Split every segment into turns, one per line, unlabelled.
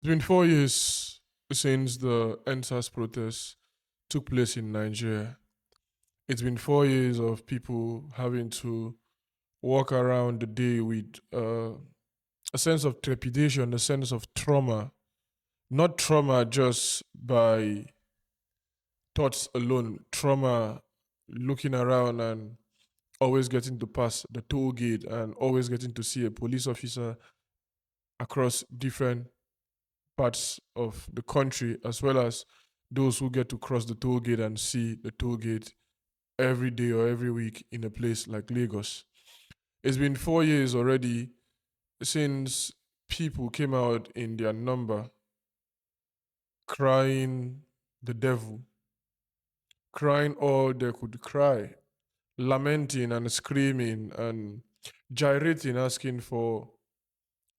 It's been 4 years since the End SARS protests took place in Nigeria. It's been 4 years of people having to walk around the day with a sense of trepidation, a sense of trauma. Not trauma just by thoughts alone, trauma looking around and always getting to pass the toll gate and always getting to see a police officer across different parts of the country, as well as those who get to cross the toll gate and see the toll gate every day or every week in a place like Lagos. It's been 4 years already since people came out in their number crying the devil, crying all they could cry, lamenting and screaming and gyrating, asking for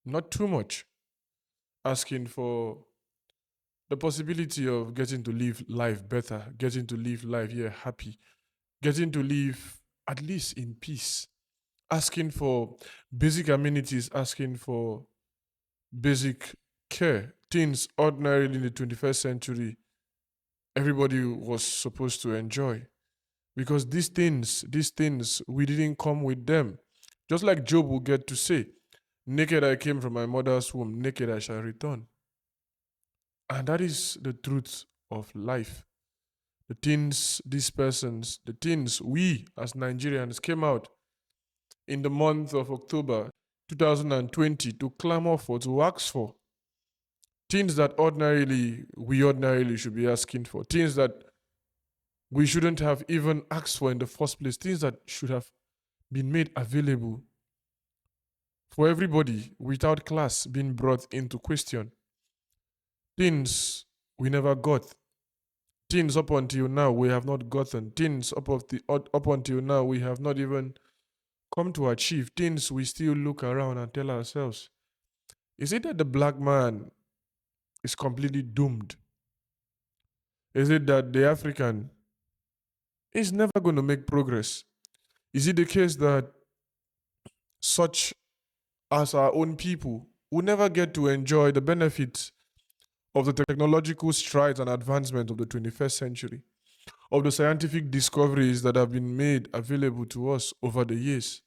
not too much, asking for the possibility of getting to live life better, getting to live life here happy, getting to live at least in peace, asking for basic amenities, asking for basic care, things ordinarily in the 21st century everybody was supposed to enjoy. Because these things, we didn't come with them. Just like Job will get to say, naked I came from my mother's womb, naked I shall return. And that is the truth of life. The things these persons, the things we as Nigerians came out in the month of October 2020 to clamor for, to ask for. Things that we ordinarily should be asking for. Things that we shouldn't have even asked for in the first place. Things that should have been made available for everybody without class being brought into question. Things we never got. Things up until now we have not gotten. Things up until now we have not even come to achieve. Things we still look around and tell ourselves, is it that the black man is completely doomed? Is it that the African is never going to make progress? Is it the case that such as our own people will never get to enjoy the benefits of the technological strides and advancement of the 21st century, of the scientific discoveries that have been made available to us over the years?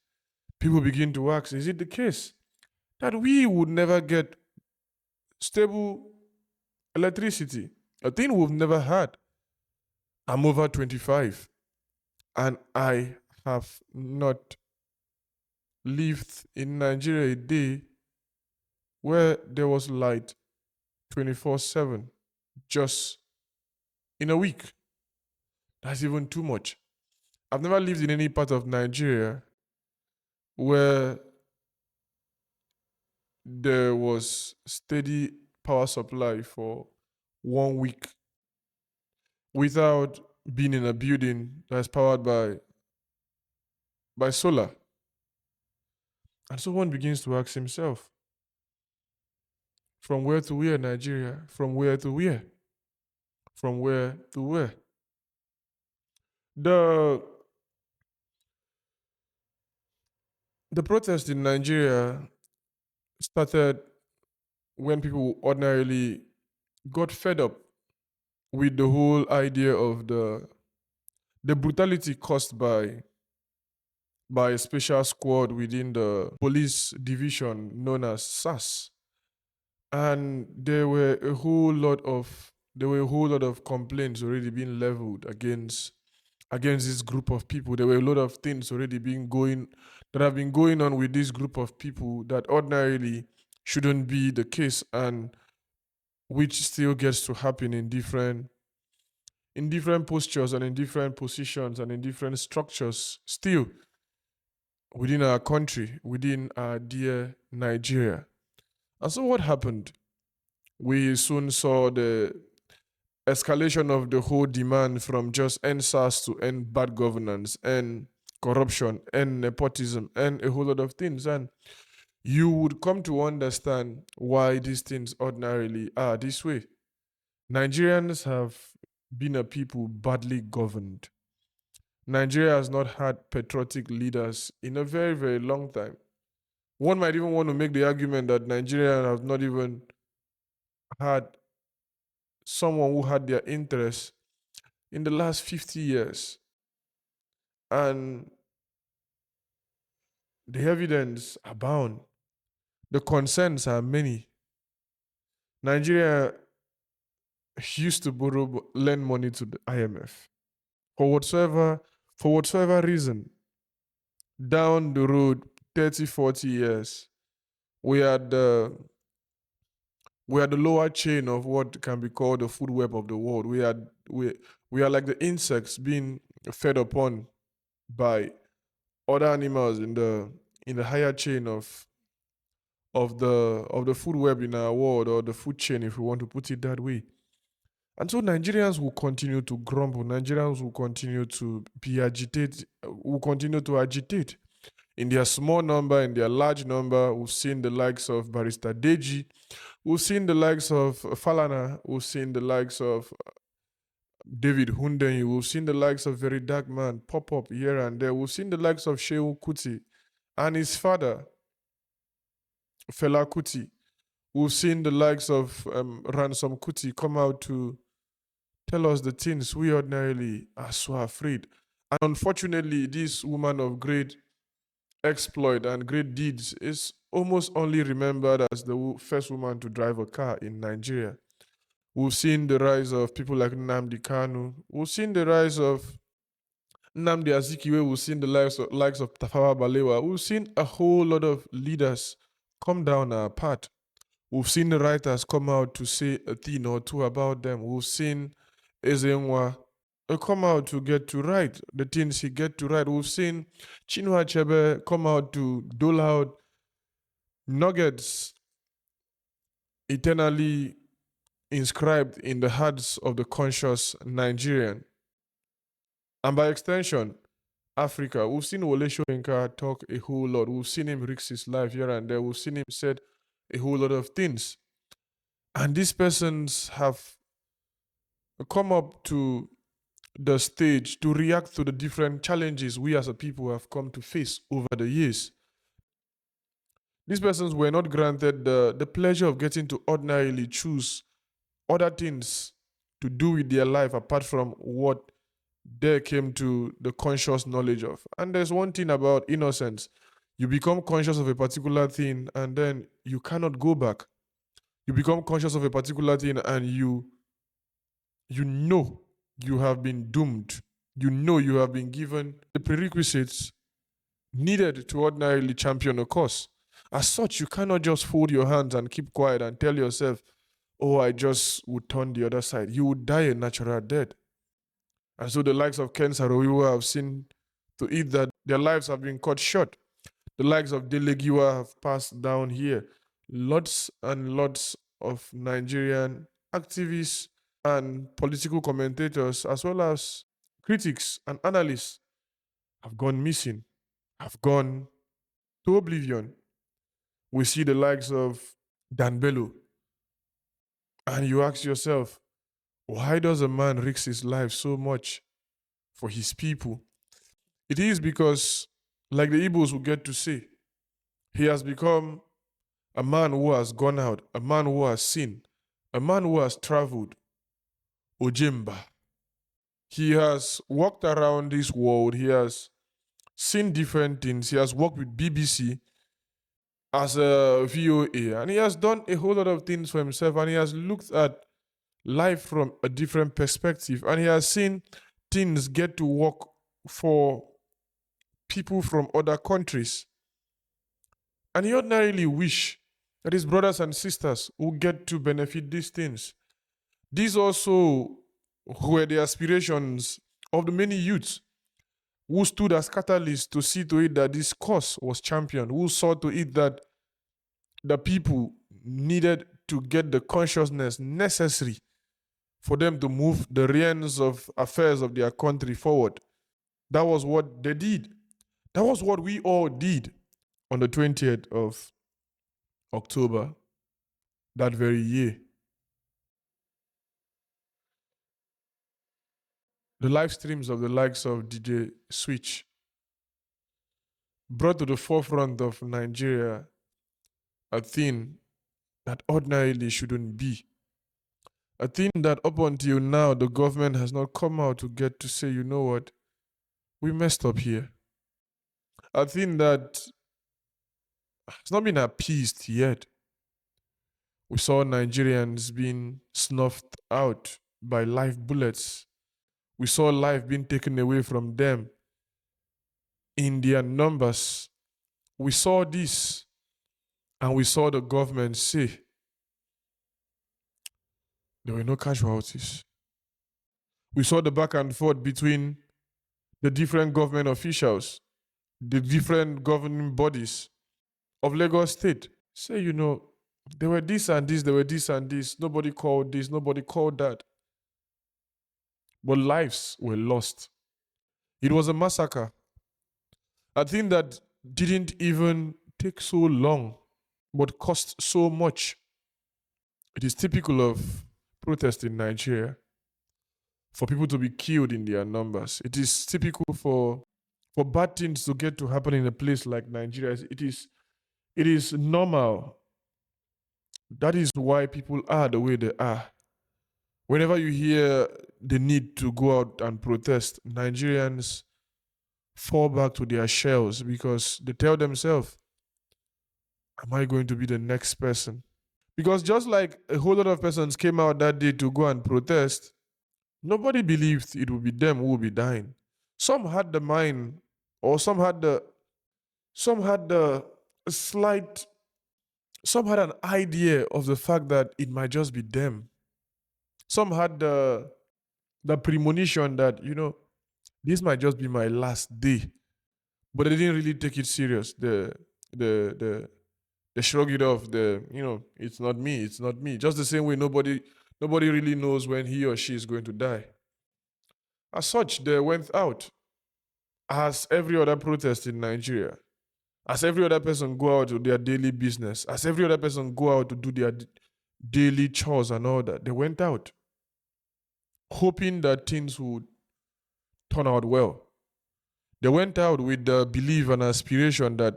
People begin to ask, is it the case that we would never get stable electricity, a thing we've never had? I'm over 25 and I have not lived in Nigeria a day where there was light 24/7 just in a week. That's even too much. I've never lived in any part of Nigeria where there was steady power supply for 1 week without being in a building that's powered by solar. And so one begins to ask himself, from where to where, Nigeria? From where to where? From where to where? The protest in Nigeria started when people ordinarily got fed up with the whole idea of the brutality caused by a special squad within the police division known as SARS. And there were a whole lot of complaints already being leveled against this group of people. There were a lot of things already that have been going on with this group of people that ordinarily shouldn't be the case, and which still gets to happen in different postures and in different positions and in different structures still within our country, within our dear Nigeria. And so what happened? We soon saw the escalation of the whole demand from just end SARS to end bad governance, end corruption, end nepotism, and a whole lot of things. And you would come to understand why these things ordinarily are this way. Nigerians have been a people badly governed. Nigeria has not had patriotic leaders in a very, very long time. One might even want to make the argument that Nigerians have not even had someone who had their interest in the last 50 years. And the evidence abound. The concerns are many. Nigeria used to lend money to the IMF for whatsoever reason. Down the road, 30, 40 years, we are the lower chain of what can be called the food web of the world. We are like the insects being fed upon by other animals in the higher chain of the food web in our world, or the food chain, if we want to put it that way. And so Nigerians will continue to grumble. Nigerians will continue to agitate. In their small number, in their large number, we've seen the likes of Barrister Deji, we've seen the likes of Falana, we've seen the likes of David Hundenyi, we've seen the likes of Very Dark Man pop up here and there. We've seen the likes of Shehu Kuti and his father, Fela Kuti. We've seen the likes of Ransom Kuti come out to tell us the things we ordinarily are so afraid. And unfortunately, this woman of great exploit and great deeds is almost only remembered as the first woman to drive a car in Nigeria. We've seen the rise of people like Nnamdi Kanu. We've seen the rise of Nnamdi Azikiwe. We've seen the likes of Tafawa Balewa. We've seen a whole lot of leaders come down our path. We've seen the writers come out to say a thing or two about them. We've seen Ezenwa come out to get to write the things he get to write. We've seen Chinua Achebe come out to dole out nuggets eternally inscribed in the hearts of the conscious Nigerian. And by extension, Africa. We've seen Wole Soyinka talk a whole lot. We've seen him risk his life here and there. We've seen him said a whole lot of things. And these persons have come up to the stage to react to the different challenges we as a people have come to face over the years. These persons were not granted the pleasure of getting to ordinarily choose other things to do with their life apart from what they came to the conscious knowledge of. And there's one thing about innocence. You become conscious of a particular thing and then you cannot go back. You become conscious of a particular thing and you know you have been doomed. You know you have been given the prerequisites needed to ordinarily champion a cause. As such, you cannot just fold your hands and keep quiet and tell yourself, oh, I just would turn the other side. You would die a natural death. And so the likes of Ken Saro-Wiwa have seen to it that their lives have been cut short. The likes of Delegiwa have passed down here. Lots and lots of Nigerian activists and political commentators, as well as critics and analysts, have gone missing, have gone to oblivion. We see the likes of Dan Bello. And you ask yourself, why does a man risk his life so much for his people? It is because, like the Igbos will get to say, he has become a man who has gone out, a man who has seen, a man who has traveled. Ojemba. He has walked around this world. He has seen different things. He has worked with BBC as a VOA, and he has done a whole lot of things for himself, and he has looked at life from a different perspective, and he has seen things get to work for people from other countries. And he ordinarily wish that his brothers and sisters would get to benefit these things. These also were the aspirations of the many youths who stood as catalysts to see to it that this cause was championed, who saw to it that the people needed to get the consciousness necessary for them to move the reins of affairs of their country forward. That was what they did. That was what we all did on the 20th of October that very year. The live streams of the likes of DJ Switch brought to the forefront of Nigeria a thing that ordinarily shouldn't be. I think that up until now, the government has not come out to get to say, you know what, we messed up here. I think that it's not been appeased yet. We saw Nigerians being snuffed out by live bullets. We saw life being taken away from them in their numbers. We saw this, and we saw the government say there were no casualties. We saw the back and forth between the different government officials, the different governing bodies of Lagos State. Say, you know, there were this and this, there were this and this. Nobody called this, nobody called that. But lives were lost. It was a massacre. A thing that didn't even take so long, but cost so much. It is typical of protest in Nigeria for people to be killed in their numbers. It is typical for bad things to get to happen in a place like Nigeria. It is normal. That is why people are the way they are. Whenever you hear the need to go out and protest, Nigerians fall back to their shells because they tell themselves, am I going to be the next person? Because just like a whole lot of persons came out that day to go and protest, nobody believed it would be them who would be dying. Some had the mind, or some had the slight, some had an idea of the fact that it might just be them. Some had the premonition that, you know, this might just be my last day. But they didn't really take it serious. They shrug it off. It's not me, it's not me. Just the same way nobody really knows when he or she is going to die. As such, they went out as every other protest in Nigeria. As every other person go out to their daily business. As every other person go out to do their daily chores and all that. They went out hoping that things would turn out well. They went out with the belief and aspiration that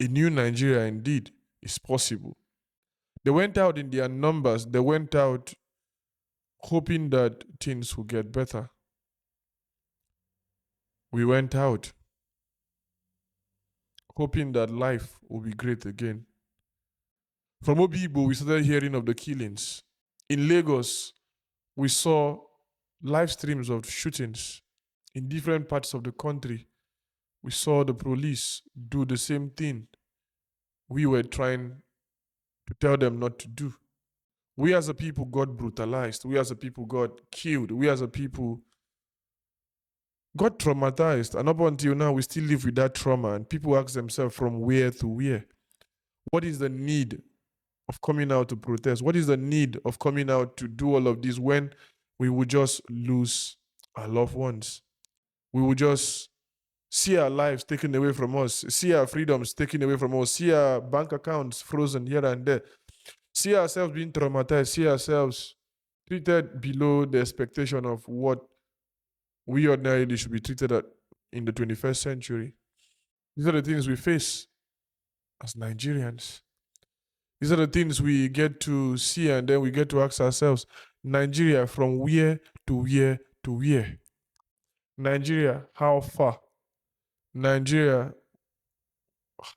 a new Nigeria indeed is possible. They went out in their numbers. They went out hoping that things would get better. We went out hoping that life will be great again. From Obibo, we started hearing of the killings. In Lagos, we saw live streams of shootings in different parts of the country. We saw the police do the same thing we were trying to tell them not to do. We as a people got brutalized. We as a people got killed. We as a people got traumatized. And up until now, we still live with that trauma. And people ask themselves from where to where. What is the need of coming out to protest? What is the need of coming out to do all of this when we would just lose our loved ones? We would just see our lives taken away from us, see our freedoms taken away from us, see our bank accounts frozen here and there, see ourselves being traumatized, see ourselves treated below the expectation of what we ordinarily should be treated at in the 21st century. These are the things we face as Nigerians. These are the things we get to see, and then we get to ask ourselves, Nigeria, from where to where to where? Nigeria, how far? Nigeria,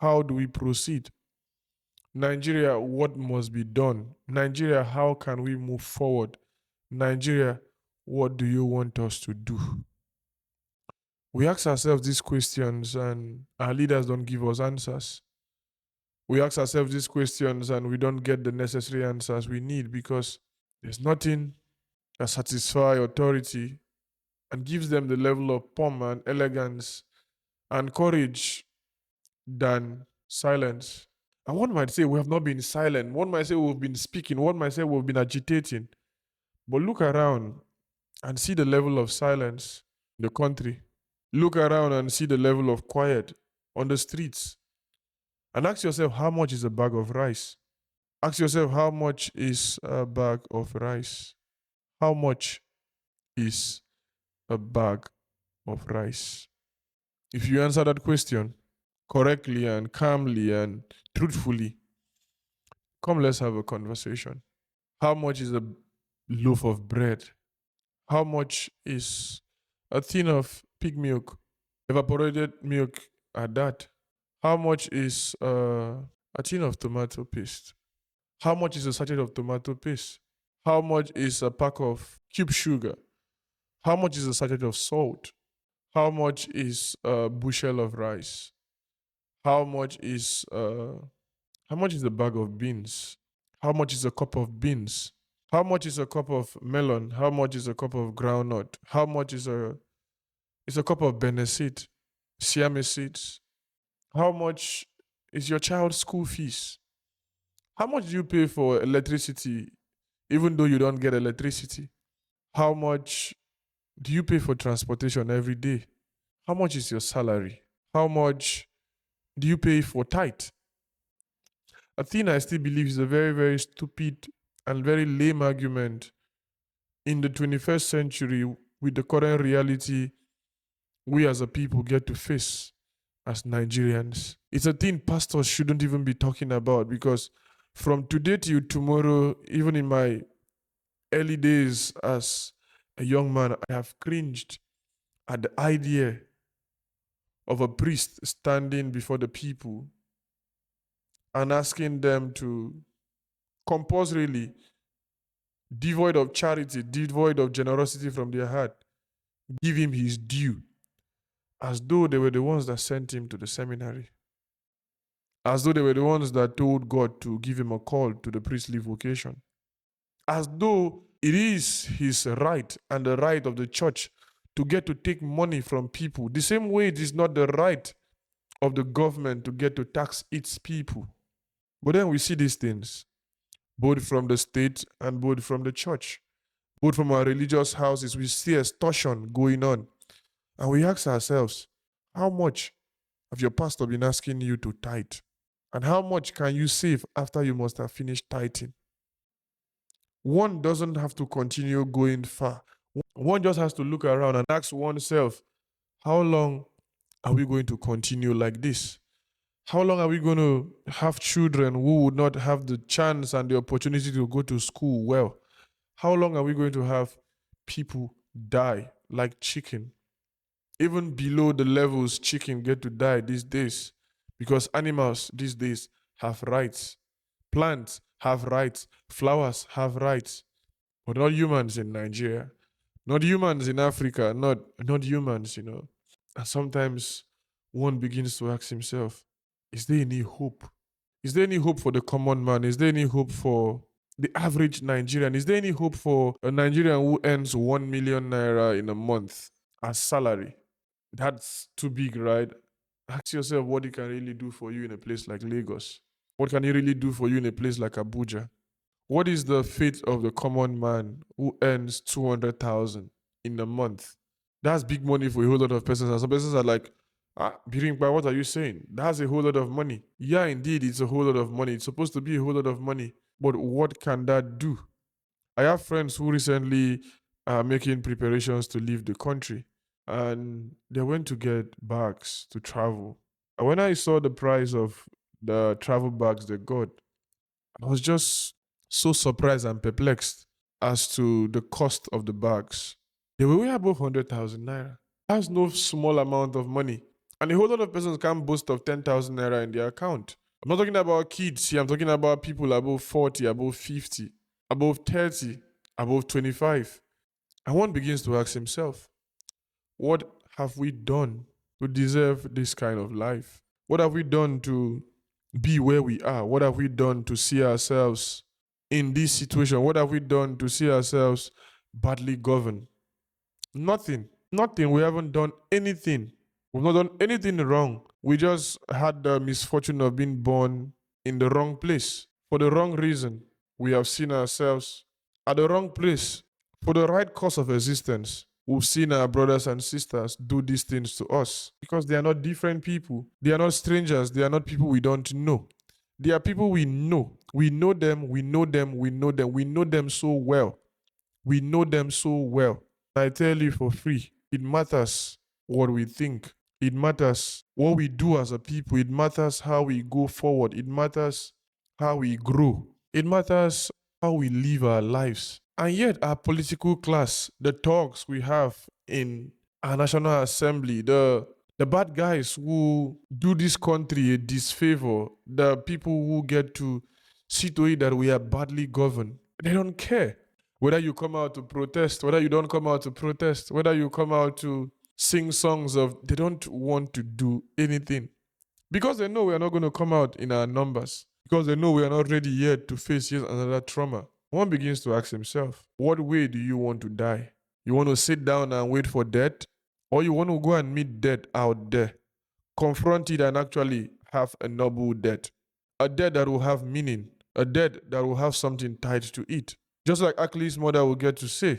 how do we proceed? Nigeria, what must be done? Nigeria, how can we move forward? Nigeria, what do you want us to do? We ask ourselves these questions and our leaders don't give us answers. We ask ourselves these questions and we don't get the necessary answers we need because there's nothing that satisfies authority and gives them the level of pomp and elegance and courage than silence. And one might say we have not been silent. One might say we've been speaking. One might say we've been agitating. But look around and see the level of silence in the country. Look around and see the level of quiet on the streets. And ask yourself, how much is a bag of rice? Ask yourself, how much is a bag of rice? How much is a bag of rice? If you answer that question correctly and calmly and truthfully, come, let's have a conversation. How much is a loaf of bread? How much is a tin of pig milk, evaporated milk at that? How much is a tin of tomato paste? How much is a sachet of tomato paste? How much is a pack of cube sugar? How much is a sachet of salt? How much is a bushel of rice? How much is a bag of beans? How much is a cup of beans? How much is a cup of melon? How much is a cup of groundnut? How much is a cup of benneseed, siame seeds? How much is your child's school fees? How much do you pay for electricity even though you don't get electricity? How much do you pay for transportation every day? How much is your salary? How much do you pay for tithe? A thing I still believe is a very, very stupid and very lame argument in the 21st century with the current reality we as a people get to face as Nigerians. It's a thing pastors shouldn't even be talking about because from today till tomorrow, even in my early days as a young man, I have cringed at the idea of a priest standing before the people and asking them to compulsorily, devoid of charity, devoid of generosity from their heart, give him his due, as though they were the ones that sent him to the seminary, as though they were the ones that told God to give him a call to the priestly vocation, as though it is his right and the right of the church to get to take money from people, the same way it is not the right of the government to get to tax its people. But then we see these things, both from the state and both from the church, both from our religious houses. We see extortion going on. And we ask ourselves, how much have your pastor been asking you to tithe? And how much can you save after you must have finished tithing? One doesn't have to continue going far. One just has to look around and ask oneself, how long are we going to continue like this? How long are we going to have children who would not have the chance and the opportunity to go to school well? How long are we going to have people die like chicken? Even below the levels chicken get to die these days, because animals these days have rights. Plants have rights. Flowers have rights. But not humans in Nigeria. Not humans in Africa. Not humans, you know. And sometimes one begins to ask himself, is there any hope? Is there any hope for the common man? Is there any hope for the average Nigerian? Is there any hope for a Nigerian who earns 1 million naira in a month as salary? That's too big, right? Ask yourself what it can really do for you in a place like Lagos. What can it really do for you in a place like Abuja? What is the fate of the common man who earns 200,000 in a month? That's big money for a whole lot of persons. And some persons are like, Biringkpa, what are you saying? That's a whole lot of money. Yeah, indeed, it's a whole lot of money. It's supposed to be a whole lot of money. But what can that do? I have friends who recently are making preparations to leave the country, and they went to get bags to travel. And when I saw the price of the travel bags they got, I was just so surprised and perplexed as to the cost of the bags. They were way above 100,000 naira. That's no small amount of money. And a whole lot of persons can't boast of 10,000 naira in their account. I'm not talking about kids here. I'm talking about people above 40, above 50, above 30, above 25. And one begins to ask himself, what have we done to deserve this kind of life? What have we done to be where we are? What have we done to see ourselves in this situation? What have we done to see ourselves badly governed? Nothing. Nothing. We haven't done anything. We've not done anything wrong. We just had the misfortune of being born in the wrong place for the wrong reason. We have seen ourselves at the wrong place for the right cause of existence. We've seen our brothers and sisters do these things to us because they are not different people. They are not strangers. They are not people we don't know. They are people we know. We know them. We know them. We know them. We know them so well. We know them so well. I tell you for free, it matters what we think. It matters what we do as a people. It matters how we go forward. It matters how we grow. It matters how we live our lives. And yet, our political class, the talks we have in our National Assembly, the bad guys who do this country a disfavor, the people who get to see to it that we are badly governed, they don't care. Whether you come out to protest, whether you don't come out to protest, whether you come out to sing songs of, they don't want to do anything. Because they know we are not going to come out in our numbers. Because they know we are not ready yet to face yet another trauma. One begins to ask himself, what way do you want to die? You want to sit down and wait for death? Or you want to go and meet death out there? Confront it and actually have a noble death. A death that will have meaning. A death that will have something tied to it. Just like Akli's mother will get to say,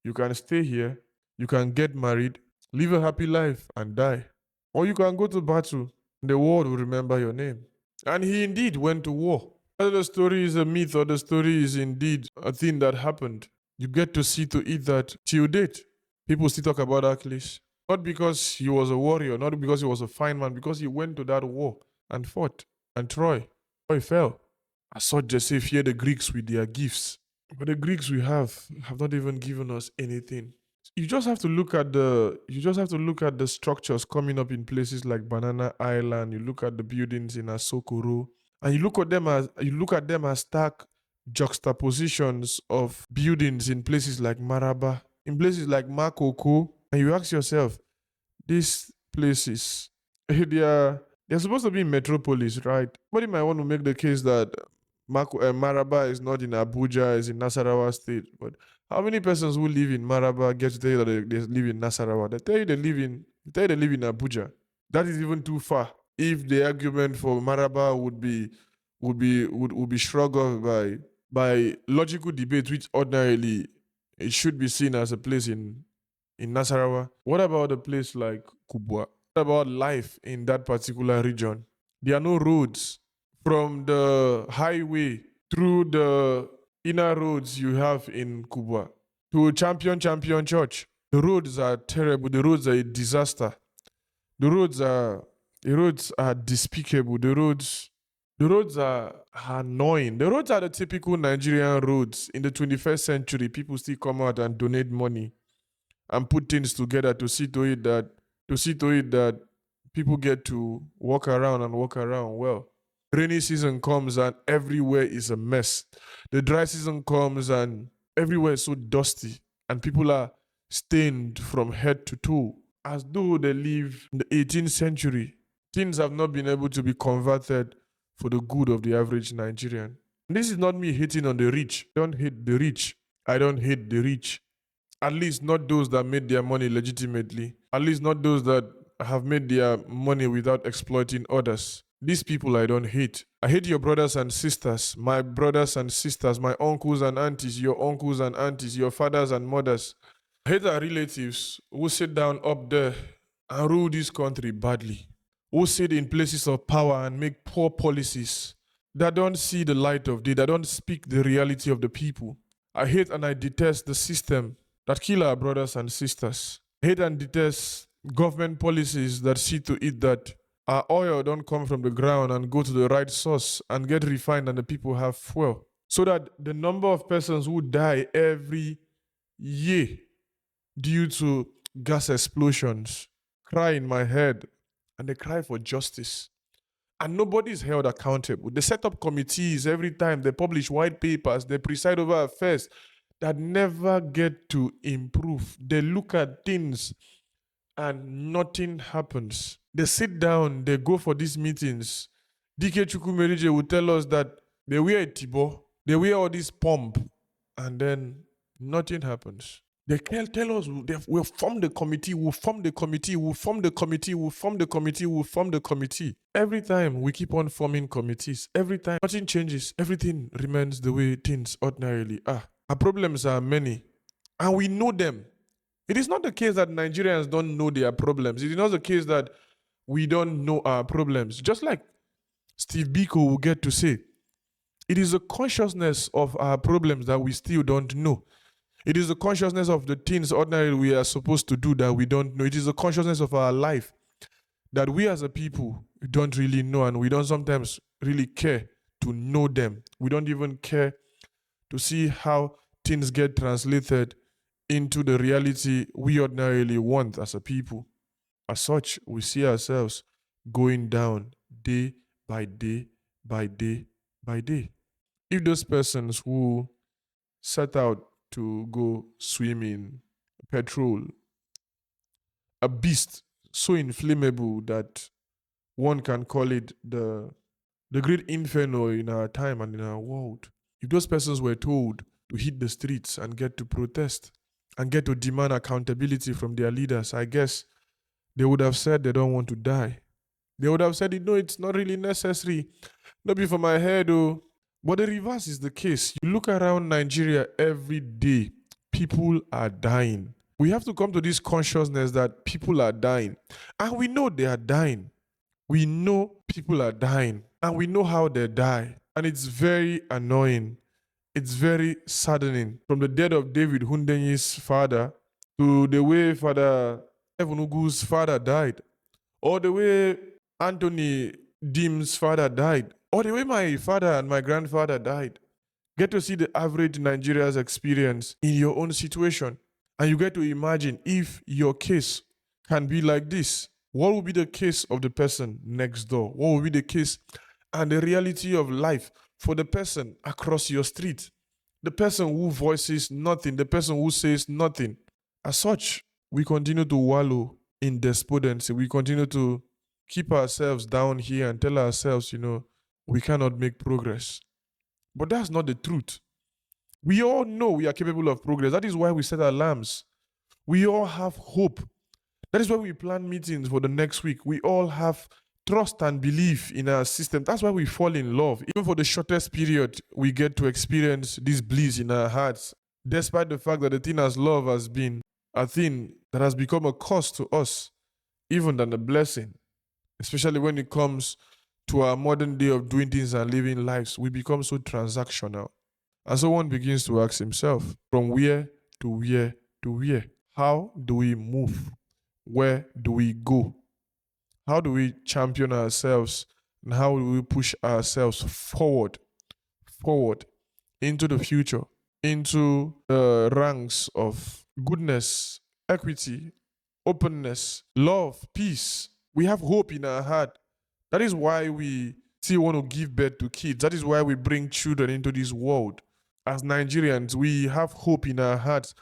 you can stay here, you can get married, live a happy life and die. Or you can go to battle, the world will remember your name. And he indeed went to war. Whether the story is a myth or the story is indeed a thing that happened, you get to see to it that till date, people still talk about Achilles. Not because he was a warrior, not because he was a fine man, because he went to that war and fought. And Troy fell. I saw Jesse fear the Greeks with their gifts. But the Greeks we have not even given us anything. You just have to look at the structures coming up in places like Banana Island. You look at the buildings in Asokoro, and you look at them as stark juxtapositions of buildings in places like Maraba, in places like Makoko, and you ask yourself, these places, they're supposed to be in metropolis, right? But you might want to make the case that Maraba is not in Abuja, it's in Nasarawa State. But how many persons who live in Maraba get to tell you that they live in Nasarawa? They tell you they live in Abuja. That is even too far. If the argument for Maraba would be shrugged off by logical debate, which ordinarily it should be seen as a place in Nasarawa. What about a place like Kubwa? What about life in that particular region? There are no roads from the highway through the inner roads you have in Kubwa to Champion Church. The roads are terrible. The roads are a disaster. The roads are despicable. The roads are annoying. The roads are the typical Nigerian roads. In the 21st century, people still come out and donate money and put things together to see to it that people get to walk around well. Rainy season comes and everywhere is a mess. The dry season comes and everywhere is so dusty and people are stained from head to toe as though they live in the 18th century. Things have not been able to be converted for the good of the average Nigerian. And this is not me hating on the rich. I don't hate the rich. I don't hate the rich. At least not those that made their money legitimately. At least not those that have made their money without exploiting others. These people I don't hate. I hate your brothers and sisters, my brothers and sisters, my uncles and aunties, your uncles and aunties, your fathers and mothers. I hate our relatives who sit down up there and rule this country badly. Who sit in places of power and make poor policies that don't see the light of day, that don't speak the reality of the people. I hate and I detest the system that kill our brothers and sisters. I hate and detest government policies that see to it that our oil don't come from the ground and go to the right source and get refined and the people have fuel. So that the number of persons who die every year due to gas explosions cry in my head, and they cry for justice. And nobody is held accountable. They set up committees every time. They publish white papers. They preside over affairs that never get to improve. They look at things and nothing happens. They sit down, they go for these meetings. DK Chukwumerije will tell us that they wear a tibo, they wear all this pomp, and then nothing happens. They tell us we'll form the committee, we'll form the committee, we'll form the committee, we'll form the committee, we'll form the committee. Every time we keep on forming committees, every time nothing changes, everything remains the way things ordinarily are. Our problems are many, and we know them. It is not the case that Nigerians don't know their problems. It is not the case that we don't know our problems. Just like Steve Biko will get to say, it is a consciousness of our problems that we still don't know. It is the consciousness of the things ordinarily we are supposed to do that we don't know. It is the consciousness of our life that we as a people don't really know, and we don't sometimes really care to know them. We don't even care to see how things get translated into the reality we ordinarily want as a people. As such, we see ourselves going down day by day by day by day. If those persons who set out to go swimming, patrol, a beast so inflammable that one can call it the great inferno in our time and in our world. If those persons were told to hit the streets and get to protest and get to demand accountability from their leaders, I guess they would have said they don't want to die. They would have said, no, it's not really necessary. Not be for my head, oh. But the reverse is the case. You look around Nigeria every day, people are dying. We have to come to this consciousness that people are dying. And we know they are dying. We know people are dying. And we know how they die. And it's very annoying. It's very saddening. From the death of David Hundenyi's father to the way Father Evunugu's father died, or the way Anthony Dim's father died, or the way my father and my grandfather died. Get to see the average Nigeria's experience in your own situation. And you get to imagine if your case can be like this. What will be the case of the person next door? What will be the case and the reality of life for the person across your street? The person who voices nothing, the person who says nothing. As such, we continue to wallow in despondency. We continue to keep ourselves down here and tell ourselves, we cannot make progress. But that's not the truth. We all know we are capable of progress. That is why we set alarms. We all have hope. That is why we plan meetings for the next week. We all have trust and belief in our system. That's why we fall in love. Even for the shortest period, we get to experience this bliss in our hearts, despite the fact that the thing as love has been a thing that has become a cost to us, even than a blessing. Especially when it comes to our modern day of doing things and living lives, we become so transactional. And so one begins to ask himself, from where to where to where? How do we move? Where do we go? How do we champion ourselves? And how do we push ourselves forward into the future, into the ranks of goodness, equity, openness, love, peace? We have hope in our heart. That is why we still want to give birth to kids. That is why we bring children into this world. As Nigerians, we have hope in our hearts.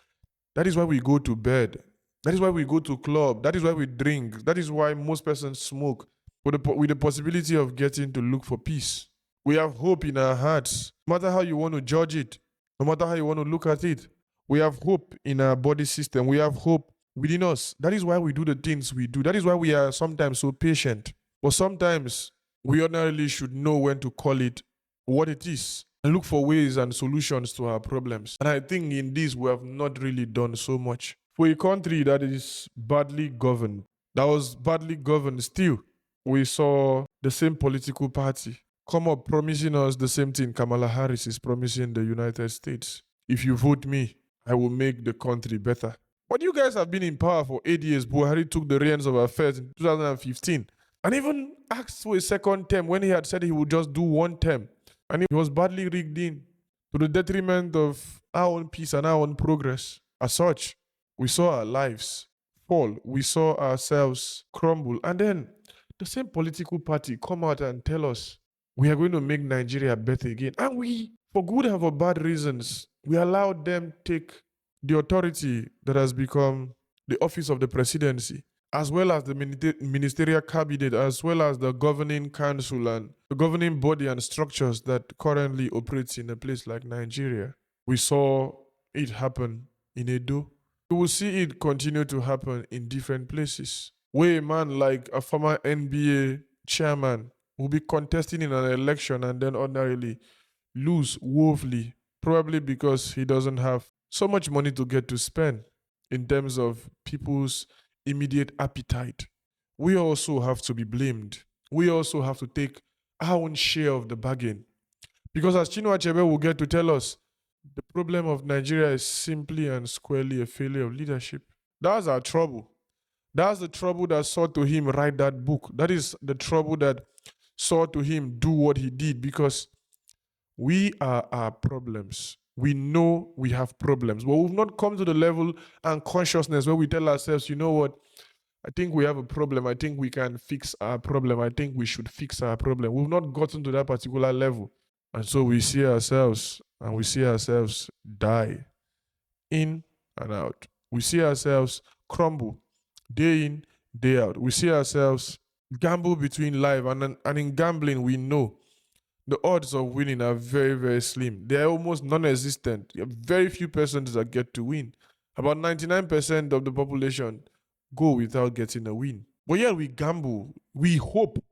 That is why we go to bed. That is why we go to club. That is why we drink. That is why most persons smoke with the possibility of getting to look for peace. We have hope in our hearts. No matter how you want to judge it, no matter how you want to look at it, we have hope in our body system. We have hope within us. That is why we do the things we do. That is why we are sometimes so patient. But sometimes we ordinarily should know when to call it what it is and look for ways and solutions to our problems. And I think in this we have not really done so much. For a country that is badly governed, that was badly governed still, we saw the same political party come up promising us the same thing Kamala Harris is promising the United States. If you vote me, I will make the country better. But you guys have been in power for 8 years. Buhari took the reins of affairs in 2015 and even asked for a second term when he had said he would just do one term. And he was badly rigged in to the detriment of our own peace and our own progress. As such, we saw our lives fall. We saw ourselves crumble. And then the same political party come out and tell us we are going to make Nigeria better again. And we, for good and for bad reasons, we allowed them take the authority that has become the office of the presidency, as well as the ministerial cabinet, as well as the governing council and the governing body and structures that currently operates in a place like Nigeria. We saw it happen in Edo. We will see it continue to happen in different places, where a man like a former NBA chairman will be contesting in an election and then ordinarily lose woefully, probably because he doesn't have so much money to get to spend in terms of people's immediate appetite. We also have to be blamed. We also have to take our own share of the bargain. Because as Chinua Achebe will get to tell us, the problem of Nigeria is simply and squarely a failure of leadership. That's our trouble. That's the trouble that saw to him write that book. That is the trouble that saw to him do what he did, because we are our problems. We know we have problems, but we've not come to the level and consciousness where we tell ourselves, you know what, I think we have a problem. I think we can fix our problem. I think we should fix our problem. We've not gotten to that particular level. And so we see ourselves die in and out. We see ourselves crumble day in, day out. We see ourselves gamble between life, and in gambling, we know the odds of winning are very, very slim. They're almost non existent. You have very few persons that get to win. About 99% of the population go without getting a win. But yet we gamble. We hope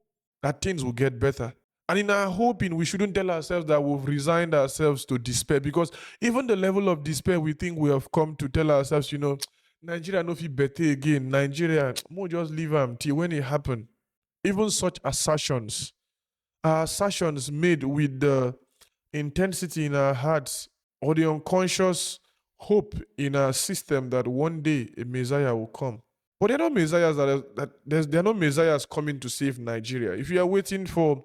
that things will get better. And in our hoping, we shouldn't tell ourselves that we've resigned ourselves to despair, because even the level of despair we think we have come to tell ourselves, you know, Nigeria no fit better again. Nigeria, more just leave them till when it happen. Even such assertions are assertions made with the intensity in our hearts or the unconscious hope in our system that one day a Messiah will come. But they're not messiahs they're not messiahs coming to save Nigeria. If you are waiting for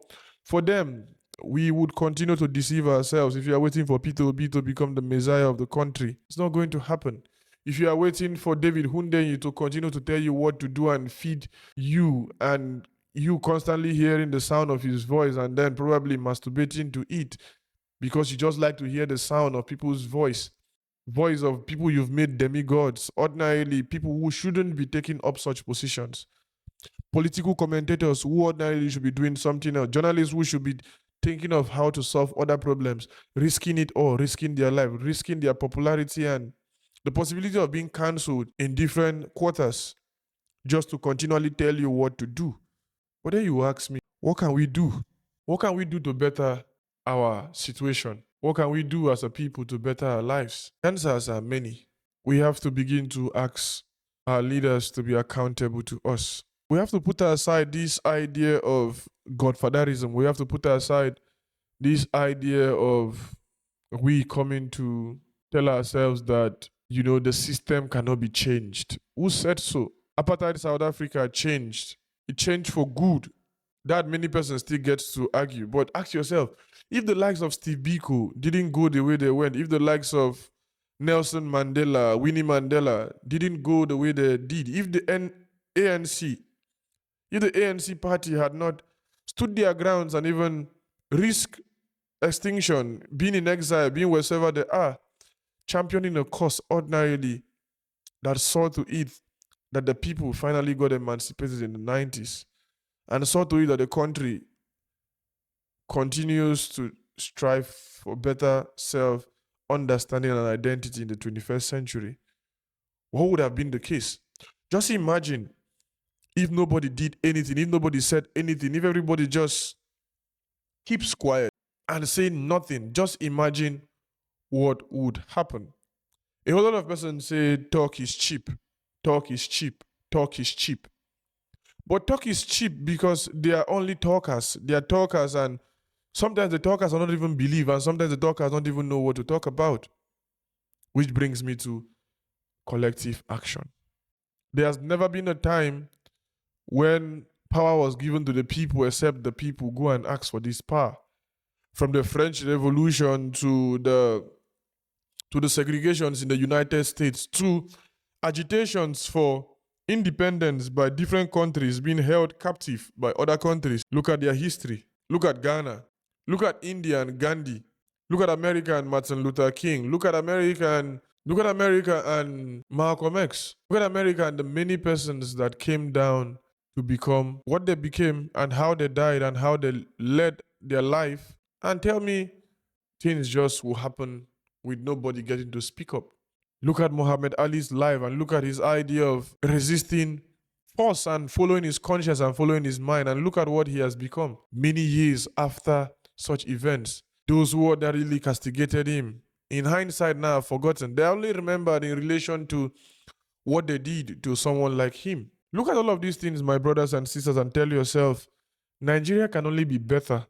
them, we would continue to deceive ourselves. If you are waiting for Peter Obi to become the messiah of the country, it's not going to happen. If you are waiting for David Hundeyi to continue to tell you what to do and feed you, and you constantly hearing the sound of his voice and then probably masturbating to it because you just like to hear the sound of people's voice of people you've made demigods, ordinarily people who shouldn't be taking up such positions, political commentators who ordinarily should be doing something else, journalists who should be thinking of how to solve other problems, risking it all, risking their life, risking their popularity and the possibility of being cancelled in different quarters just to continually tell you what to do. But then you ask me, what can we do? What can we do to better our situation? What can we do as a people to better our lives? Answers are many. We have to begin to ask our leaders to be accountable to us. We have to put aside this idea of godfatherism. We have to put aside this idea of we coming to tell ourselves that, you know, the system cannot be changed. Who said so? Apartheid South Africa changed. It changed for good. That many persons still get to argue. But ask yourself, if the likes of Steve Biko didn't go the way they went, if the likes of Nelson Mandela, Winnie Mandela didn't go the way they did, if the ANC party had not stood their grounds and even risked extinction, being in exile, being wherever they are, championing a cause ordinarily that saw to it that the people finally got emancipated in the 90s, and saw to it that the country continues to strive for better self-understanding and identity in the 21st century, what would have been the case? Just imagine if nobody did anything, if nobody said anything, if everybody just keeps quiet and say nothing. Just imagine what would happen. A whole lot of persons say talk is cheap, talk is cheap, talk is cheap. But talk is cheap because they are only talkers. They are talkers, and sometimes the talkers are not even believe, and sometimes the talkers don't even know what to talk about. Which brings me to collective action. There has never been a time when power was given to the people except the people go and ask for this power. From the French Revolution to the segregations in the United States, to agitations for independence by different countries being held captive by other countries. Look at their history. Look at Ghana. Look at India and Gandhi. Look at America and Martin Luther King. Look at America and Malcolm X. Look at America and the many persons that came down to become what they became, and how they died and how they led their life. And tell me things just will happen with nobody getting to speak up. Look at Muhammad Ali's life and look at his idea of resisting force and following his conscience and following his mind, and look at what he has become many years after such events. Those who ordinarily castigated him, in hindsight now have forgotten. They only remembered in relation to what they did to someone like him. Look at all of these things, my brothers and sisters, and tell yourself, Nigeria can only be better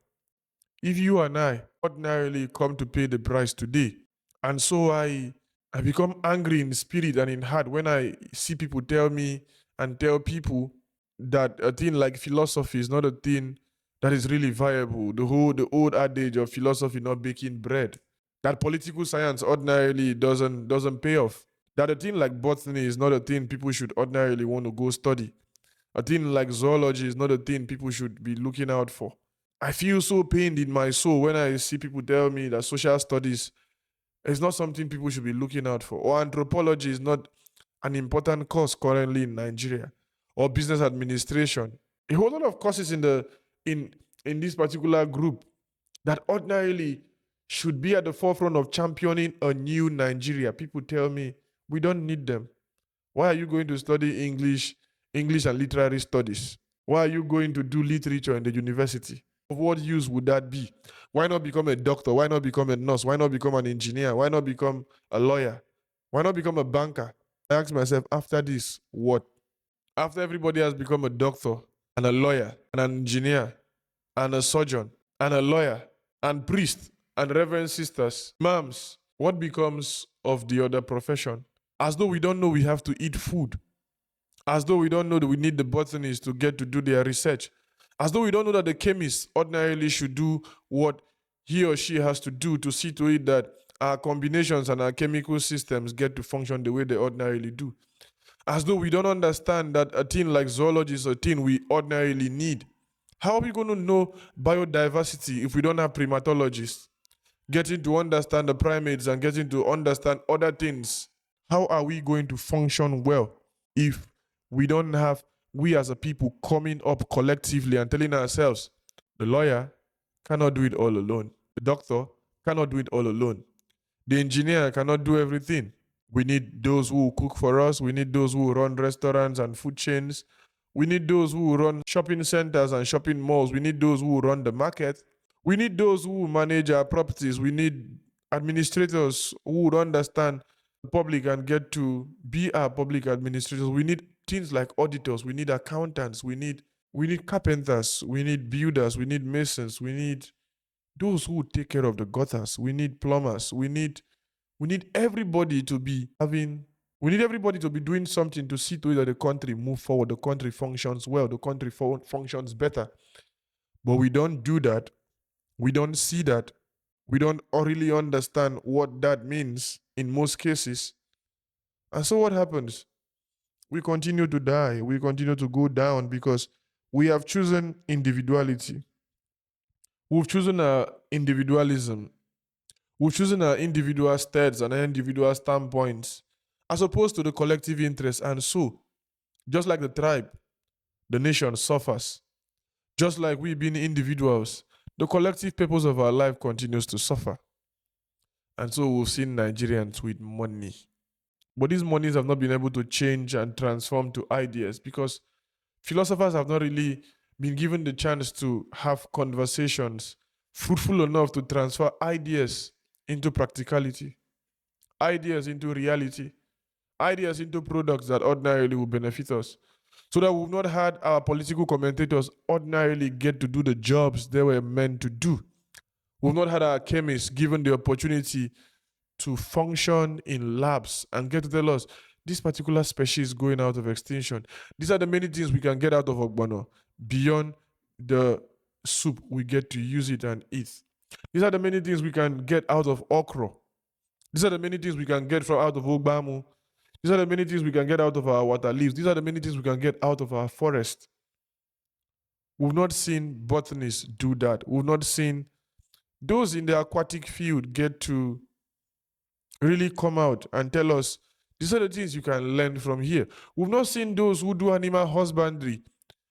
if you and I ordinarily come to pay the price today. And so I become angry in spirit and in heart when I see people tell me and tell people that a thing like philosophy is not a thing that is really viable. The old adage of philosophy not baking bread. That political science ordinarily doesn't pay off. That a thing like botany is not a thing people should ordinarily want to go study. A thing like zoology is not a thing people should be looking out for. I feel so pained in my soul when I see people tell me that social studies is not something people should be looking out for, or anthropology is not an important course currently in Nigeria, or business administration. A whole lot of courses in this particular group that ordinarily should be at the forefront of championing a new Nigeria. People tell me we don't need them. Why are you going to study English and literary studies? Why are you going to do literature in the university? Of what use would that be? Why not become a doctor? Why not become a nurse? Why not become an engineer? Why not become a lawyer? Why not become a banker? I ask myself, after this, what? After everybody has become a doctor and a lawyer and an engineer and a surgeon and a lawyer and priest and reverend sisters, moms, what becomes of the other profession? As though we don't know we have to eat food. As though we don't know that we need the botanists to get to do their research. As though we don't know that the chemist ordinarily should do what he or she has to do to see to it that our combinations and our chemical systems get to function the way they ordinarily do. As though we don't understand that a thing like zoology is a thing we ordinarily need. How are we going to know biodiversity if we don't have primatologists getting to understand the primates and getting to understand other things? How are we going to function well if we don't have, we as a people coming up collectively and telling ourselves, the lawyer cannot do it all alone. The doctor cannot do it all alone. The engineer cannot do everything. We need those who cook for us. We need those who run restaurants and food chains. We need those who run shopping centers and shopping malls. We need those who run the market. We need those who manage our properties. We need administrators who would understand the public and get to be our public administrators. We need things like auditors. We need accountants. We need carpenters. We need builders. We need masons. We need those who take care of the gutters. We need plumbers. We need everybody to be doing something to see to it that the country move forward, the country functions well, the country functions better. But we don't do that. We don't see that. We don't really understand what that means in most cases. And so what happens? We continue to die. We continue to go down because we have chosen individuality. We've chosen our individualism. We've chosen our individual states and our individual standpoints as opposed to the collective interest. And so, just like the tribe, the nation suffers. Just like we being individuals, the collective purpose of our life continues to suffer. And so we've seen Nigerians with money. But these monies have not been able to change and transform to ideas because philosophers have not really been given the chance to have conversations fruitful enough to transfer ideas into practicality, ideas into reality, ideas into products that ordinarily will benefit us. So that we've not had our political commentators ordinarily get to do the jobs they were meant to do. We've not had our chemists given the opportunity to function in labs and get to tell us this particular species is going out of extinction. These are the many things we can get out of Ogbono beyond the soup we get to use it and eat. These are the many things we can get out of okra. These are the many things we can get from out of Ogbamu. These are the many things we can get out of our water leaves. These are the many things we can get out of our forest. We've not seen botanists do that. We've not seen those in the aquatic field get to really come out and tell us, these are the things you can learn from here. We've not seen those who do animal husbandry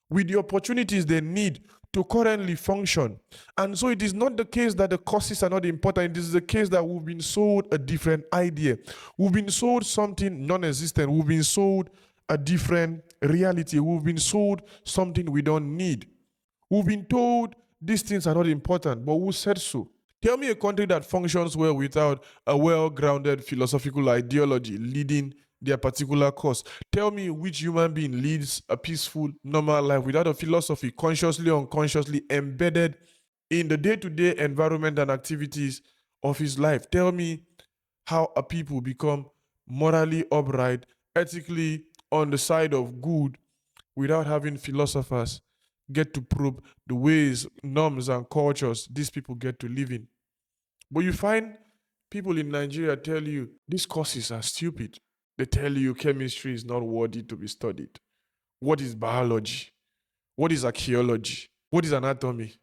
with the opportunities they need to currently function. And so it is not the case that the courses are not important. It is the case that we've been sold a different idea. We've been sold something non-existent. We've been sold a different reality. We've been sold something we don't need. We've been told these things are not important, but who said so? Tell me a country that functions well without a well-grounded philosophical ideology leading their particular cause. Tell me which human being leads a peaceful, normal life without a philosophy consciously or unconsciously embedded in the day-to-day environment and activities of his life. Tell me how a people become morally upright, ethically on the side of good without having philosophers get to probe the ways, norms, and cultures these people get to live in. But you find People in Nigeria tell you these courses are stupid. They tell you chemistry is not worthy to be studied. What is biology? What is archaeology? What is anatomy?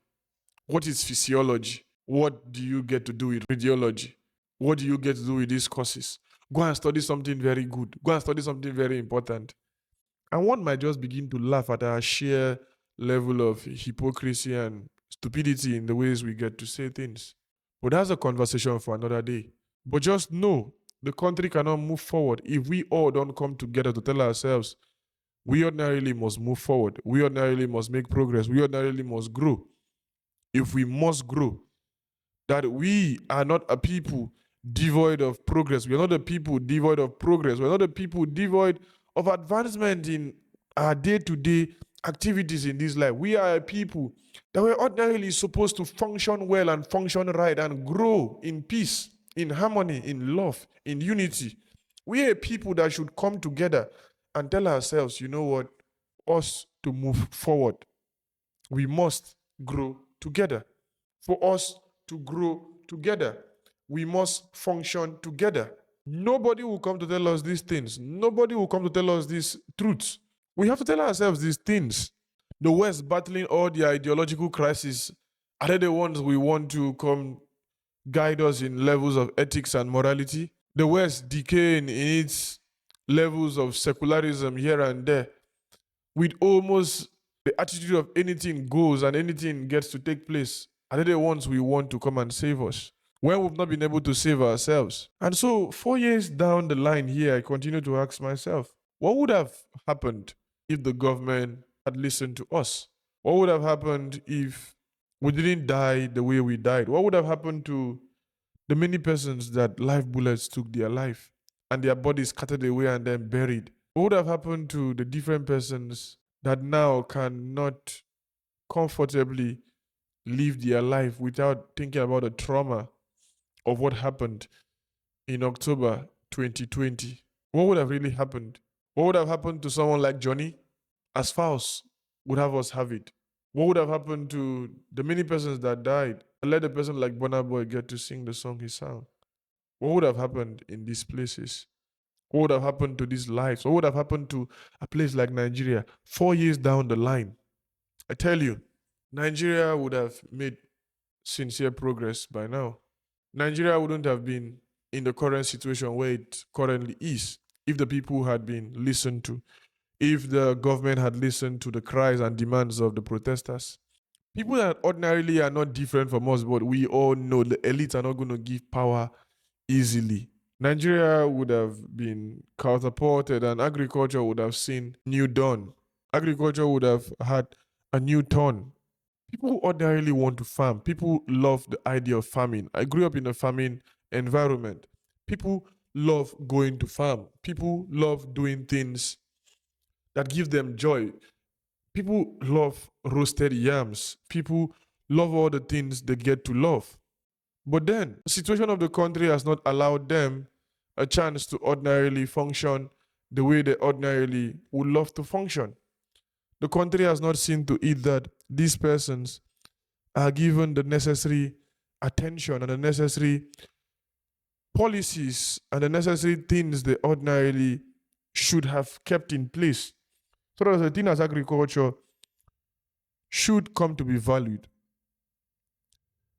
What is physiology? What do you get to do with radiology? What do you get to do with these courses? Go and study something very good. Go and study something very important. And one might just begin to laugh at our sheer level of hypocrisy and stupidity in the ways we get to say things. But that's a conversation for another day. But just know the country cannot move forward if we all don't come together to tell ourselves we ordinarily must move forward. We ordinarily must make progress. We ordinarily must grow. If we must grow, that we are not a people devoid of progress. We are not a people devoid of progress. We're not a people devoid of advancement in our day-to-day activities in this life. We are a people that we're ordinarily supposed to function well and function right and grow in peace, in harmony, in love, in unity. We are a people that should come together and tell ourselves, you know what, us to move forward, we must grow together. For us to grow together, we must function together. Nobody will come to tell us these things. Nobody will come to tell us these truths. We have to tell ourselves these things. The West battling all the ideological crises, are they the ones we want to come guide us in levels of ethics and morality? The West decaying in its levels of secularism here and there, with almost the attitude of anything goes and anything gets to take place. Are they the ones we want to come and save us when we've not been able to save ourselves? And so 4 years down the line here, I continue to ask myself, what would have happened if the government had listened to us? What would have happened if we didn't die the way we died? What would have happened to the many persons that live bullets took their life and their bodies scattered away and then buried? What would have happened to the different persons that now cannot comfortably live their life without thinking about the trauma of what happened in October 2020? What would have really happened? What would have happened to someone like Johnny? As Faust would have us have it. What would have happened to the many persons that died and let a person like Burna Boy get to sing the song he sang? What would have happened in these places? What would have happened to these lives? What would have happened to a place like Nigeria 4 years down the line? I tell you, Nigeria would have made sincere progress by now. Nigeria wouldn't have been in the current situation where it currently is if the people had been listened to, if the government had listened to the cries and demands of the protesters. People that ordinarily are not different from us, but we all know the elites are not going to give power easily. Nigeria would have been catapulted and agriculture would have seen new dawn. Agriculture would have had a new turn. People ordinarily want to farm. People love the idea of farming. I grew up in a farming environment. People love going to farm. People love doing things that give them joy. People love roasted yams. People love all the things they get to love. But then, the situation of the country has not allowed them a chance to ordinarily function the way they ordinarily would love to function. The country has not seen to it that these persons are given the necessary attention and the necessary policies and the necessary things they ordinarily should have kept in place. So that the thing as agriculture should come to be valued.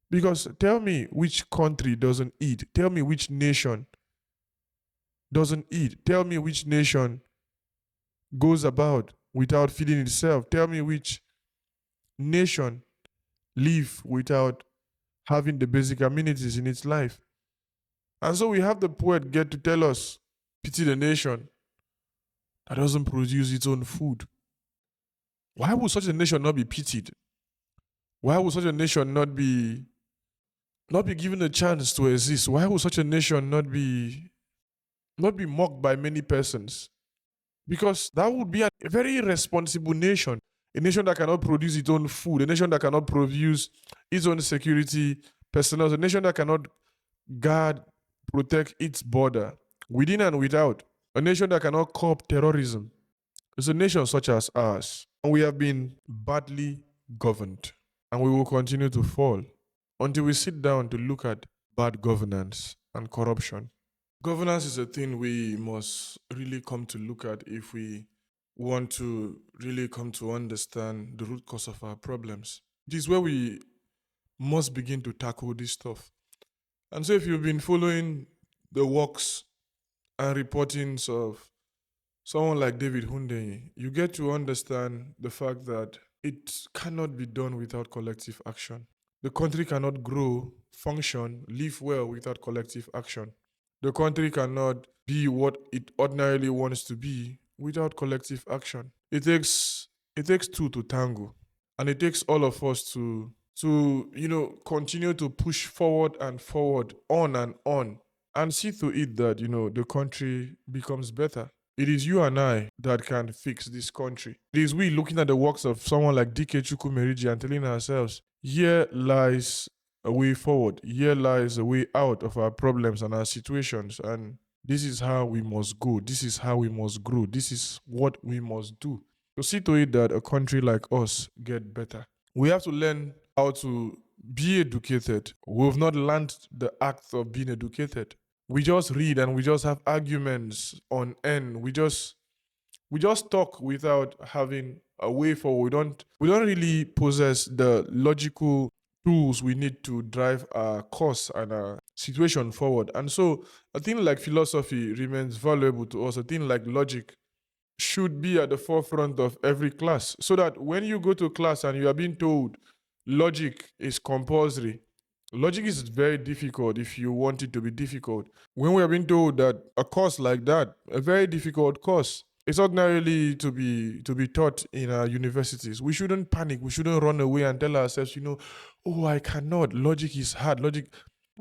Because tell me which country doesn't eat. Tell me which nation doesn't eat. Tell me which nation goes about without feeding itself. Tell me which nation live without having the basic amenities in its life. And so we have the poet get to tell us, pity the nation that doesn't produce its own food. Why would such a nation not be pitied? Why would such a nation not be given a chance to exist? Why would such a nation not be mocked by many persons? Because that would be a very irresponsible nation. A nation that cannot produce its own food, a nation that cannot produce its own security personnel, a nation that cannot guard, protect its border, within and without, a nation that cannot curb terrorism. It's a nation such as ours. And we have been badly governed. And we will continue to fall until we sit down to look at bad governance and corruption. Governance is a thing we must really come to look at if we want to really come to understand the root cause of our problems. It is where we must begin to tackle this stuff. And so, if you've been following the works and reportings of someone like David Hundeyi, you get to understand the fact that it cannot be done without collective action. The country cannot grow, function, live well without collective action. The country cannot be what it ordinarily wants to be without collective action. It takes two to tango, and it takes all of us to continue to push forward and forward, on and see to it that the country becomes better. It is you and I that can fix this country. It is we looking at the works of someone like DK Chukwumeriji and telling ourselves, here lies a way forward. Here lies a way out of our problems and our situations. And this is how we must go. This is how we must grow. This is what we must do to see to it that a country like us get better. We have to learn how to be educated. We've not learned the act of being educated. We just read and we just have arguments on end. We just talk without having a way forward. We don't really possess the logical tools we need to drive our course and our situation forward. And so a thing like philosophy remains valuable to us. A thing like logic should be at the forefront of every class, so that when you go to class and you are being told logic is compulsory, logic is very difficult if you want it to be difficult. When we are being told that a course like that, a very difficult course, it's ordinarily to be taught in our universities, we shouldn't panic. We shouldn't run away and tell ourselves, oh, I cannot. Logic is hard. Logic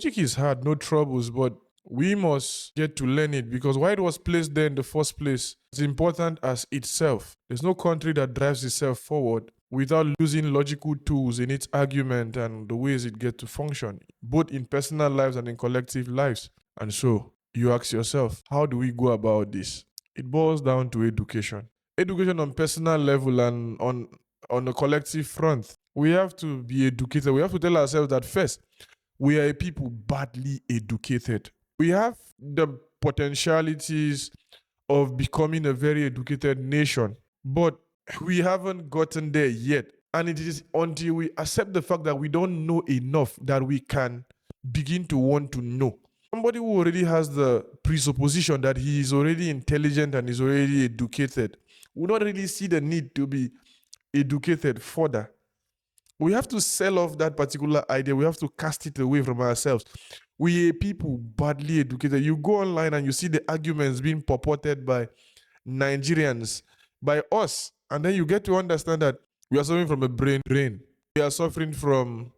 is hard, no troubles, but we must get to learn it, because why it was placed there in the first place is important as itself. There's no country that drives itself forward without using logical tools in its argument and the ways it gets to function, both in personal lives and in collective lives. And so you ask yourself, how do we go about this? It boils down to education. Education on personal level and on a collective front. We have to be educated. We have to tell ourselves that first, we are a people badly educated. We have the potentialities of becoming a very educated nation, but we haven't gotten there yet. And it is until we accept the fact that we don't know enough that we can begin to want to know. Somebody who already has the presupposition that he is already intelligent and is already educated will not really see the need to be educated further. We have to sell off that particular idea. We have to cast it away from ourselves. We are people badly educated. You go online and you see the arguments being purported by Nigerians, by us, and then you get to understand that we are suffering from a brain drain. We are suffering from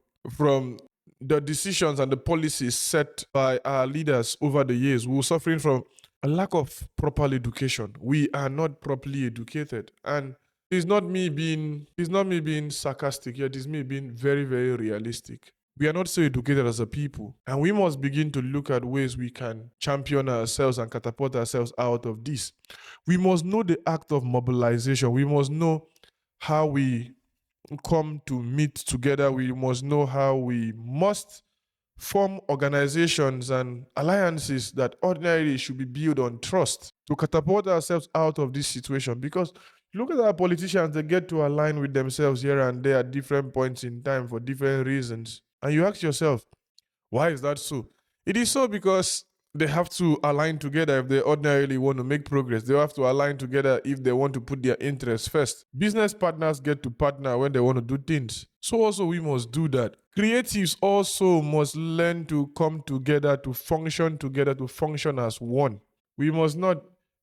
the decisions and the policies set by our leaders over the years. We are suffering from a lack of proper education. We are not properly educated. And it's not me being sarcastic, yet it's me being very, very realistic. We are not so educated as a people, and we must begin to look at ways we can champion ourselves and catapult ourselves out of this. We must know the act of mobilization. We must know how we come to meet together. We must know how we must form organizations and alliances that ordinarily should be built on trust to catapult ourselves out of this situation. Because look at our politicians, they get to align with themselves here and there at different points in time for different reasons. And you ask yourself, why is that so? It is so because they have to align together if they ordinarily want to make progress. They have to align together if they want to put their interests first. Business partners get to partner when they want to do things. So also we must do that. Creatives also must learn to come together, to function as one. We must not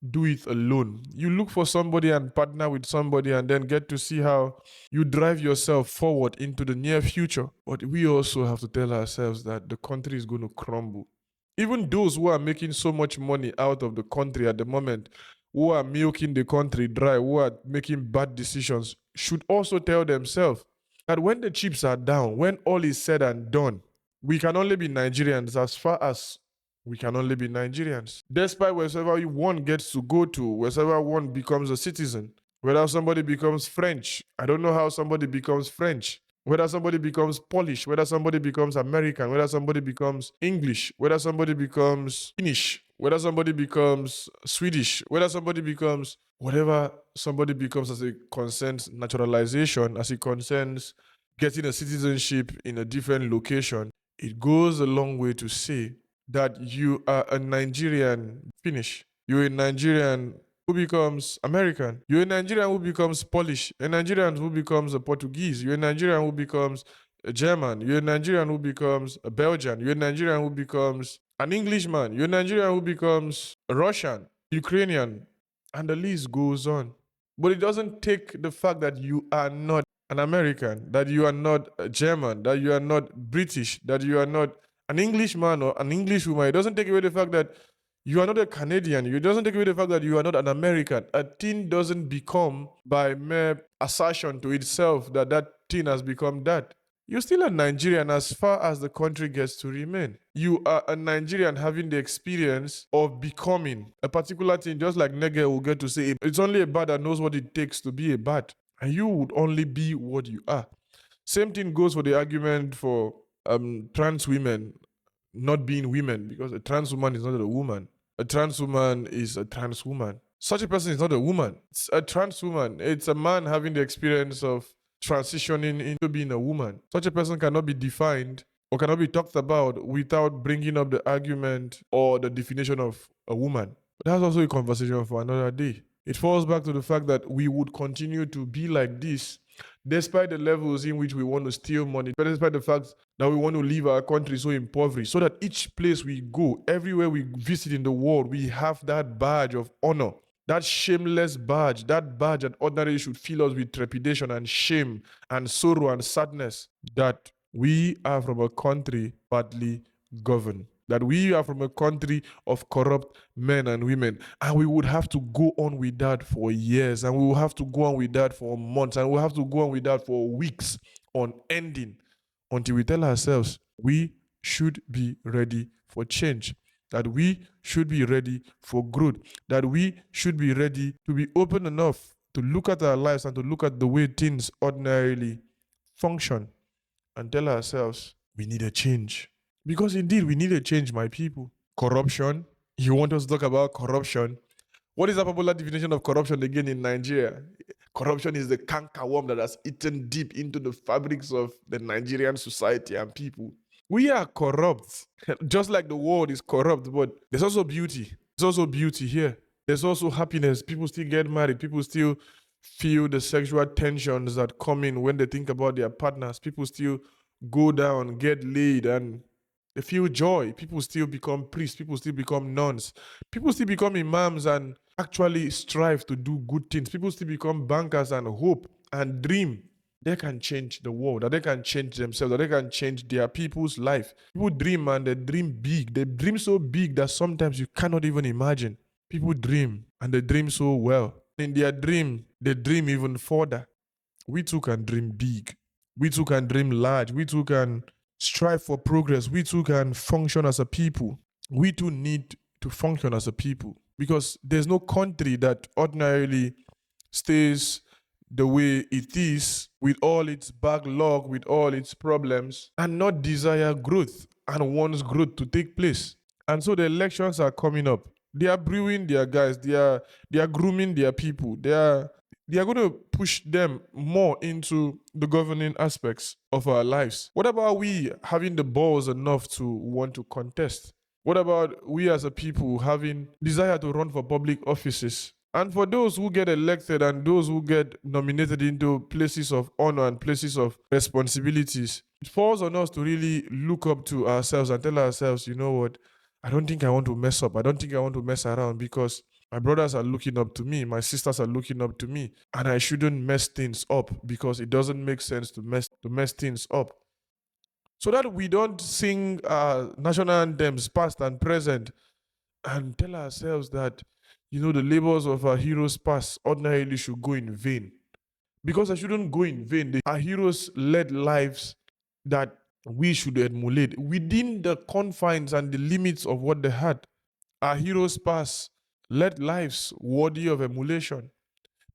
do it alone. You look for somebody and partner with somebody and then get to see how you drive yourself forward into the near future. But we also have to tell ourselves that the country is going to crumble. Even those who are making so much money out of the country at the moment, who are milking the country dry, who are making bad decisions, should also tell themselves that when the chips are down, when all is said and done, we can only be Nigerians as far as we can only be Nigerians. Despite wherever one gets to go to, wherever one becomes a citizen, whether somebody becomes French, I don't know how somebody becomes French. whether somebody becomes Polish, whether somebody becomes American, whether somebody becomes English, whether somebody becomes Finnish, whether somebody becomes Swedish, whether somebody becomes whatever somebody becomes as it concerns naturalization, as it concerns getting a citizenship in a different location, it goes a long way to say that you are a Nigerian Finnish. You're a Nigerian who becomes American. You're a Nigerian who becomes Polish. A Nigerian who becomes a Portuguese. You're a Nigerian who becomes a German. You're a Nigerian who becomes a Belgian. You're a Nigerian who becomes an Englishman. You're a Nigerian who becomes a Russian, Ukrainian, and the list goes on. But it doesn't take the fact that you are not an American, that you are not a German, that you are not British, that you are not an Englishman or an Englishwoman. It doesn't take away the fact that you are not a Canadian. It doesn't take away the fact that you are not an American. A thing doesn't become by mere assertion to itself that that thing has become that. You're still a Nigerian as far as the country gets to remain. You are a Nigerian having the experience of becoming a particular thing, just like Nege will get to say, it's only a bat that knows what it takes to be a bat. And you would only be what you are. Same thing goes for the argument for trans women not being women, because a trans woman is not a woman. A trans woman is a trans woman. Such a person is not a woman. It's a trans woman. It's a man having the experience of transitioning into being a woman. Such a person cannot be defined or cannot be talked about without bringing up the argument or the definition of a woman. But that's also a conversation for another day. It falls back to the fact that we would continue to be like this despite the levels in which we want to steal money, despite the fact that we want to leave our country so impoverished, so that each place we go, everywhere we visit in the world, we have that badge of honor, that shameless badge, that badge that ordinarily should fill us with trepidation and shame and sorrow and sadness, that we are from a country badly governed, that we are from a country of corrupt men and women, and we would have to go on with that for years, and we will have to go on with that for months, and we'll have to go on with that for weeks on ending, until we tell ourselves we should be ready for change, that we should be ready for growth, that we should be ready to be open enough to look at our lives and to look at the way things ordinarily function and tell ourselves we need a change. Because indeed, we need a change, my people. Corruption. You want us to talk about corruption? What is the popular definition of corruption again in Nigeria? Corruption is the cankerworm that has eaten deep into the fabrics of the Nigerian society and people. We are corrupt, just like the world is corrupt, but there's also beauty. There's also beauty here. There's also happiness. People still get married. People still feel the sexual tensions that come in when they think about their partners. People still go down, get laid, and they feel joy. People still become priests. People still become nuns. People still become imams and actually strive to do good things. People still become bankers and hope and dream. They can change the world, that they can change themselves, that they can change their people's life. People dream and they dream big. They dream so big that sometimes you cannot even imagine. People dream and they dream so well. In their dream, they dream even further. We too can dream big. We too can dream large. We too can strive for progress. We too can function as a people. We too need to function as a people, because there's no country that ordinarily stays the way it is with all its backlog, with all its problems, and not desire growth and wants growth to take place. And so the elections are coming up. They are brewing their guys. They are grooming their people. They are going to push them more into the governing aspects of our lives. What about we having the balls enough to want to contest? What about we as a people having desire to run for public offices? And for those who get elected and those who get nominated into places of honor and places of responsibilities, it falls on us to really look up to ourselves and tell ourselves, you know what, I don't think I want to mess up. I don't think I want to mess around, because my brothers are looking up to me. My sisters are looking up to me. And I shouldn't mess things up, because it doesn't make sense to mess things up. So that we don't sing national anthems, past and present, and tell ourselves that, the labors of our heroes past ordinarily should go in vain. Because they shouldn't go in vain. Our heroes led lives that we should emulate within the confines and the limits of what they had. Our heroes past led lives worthy of emulation.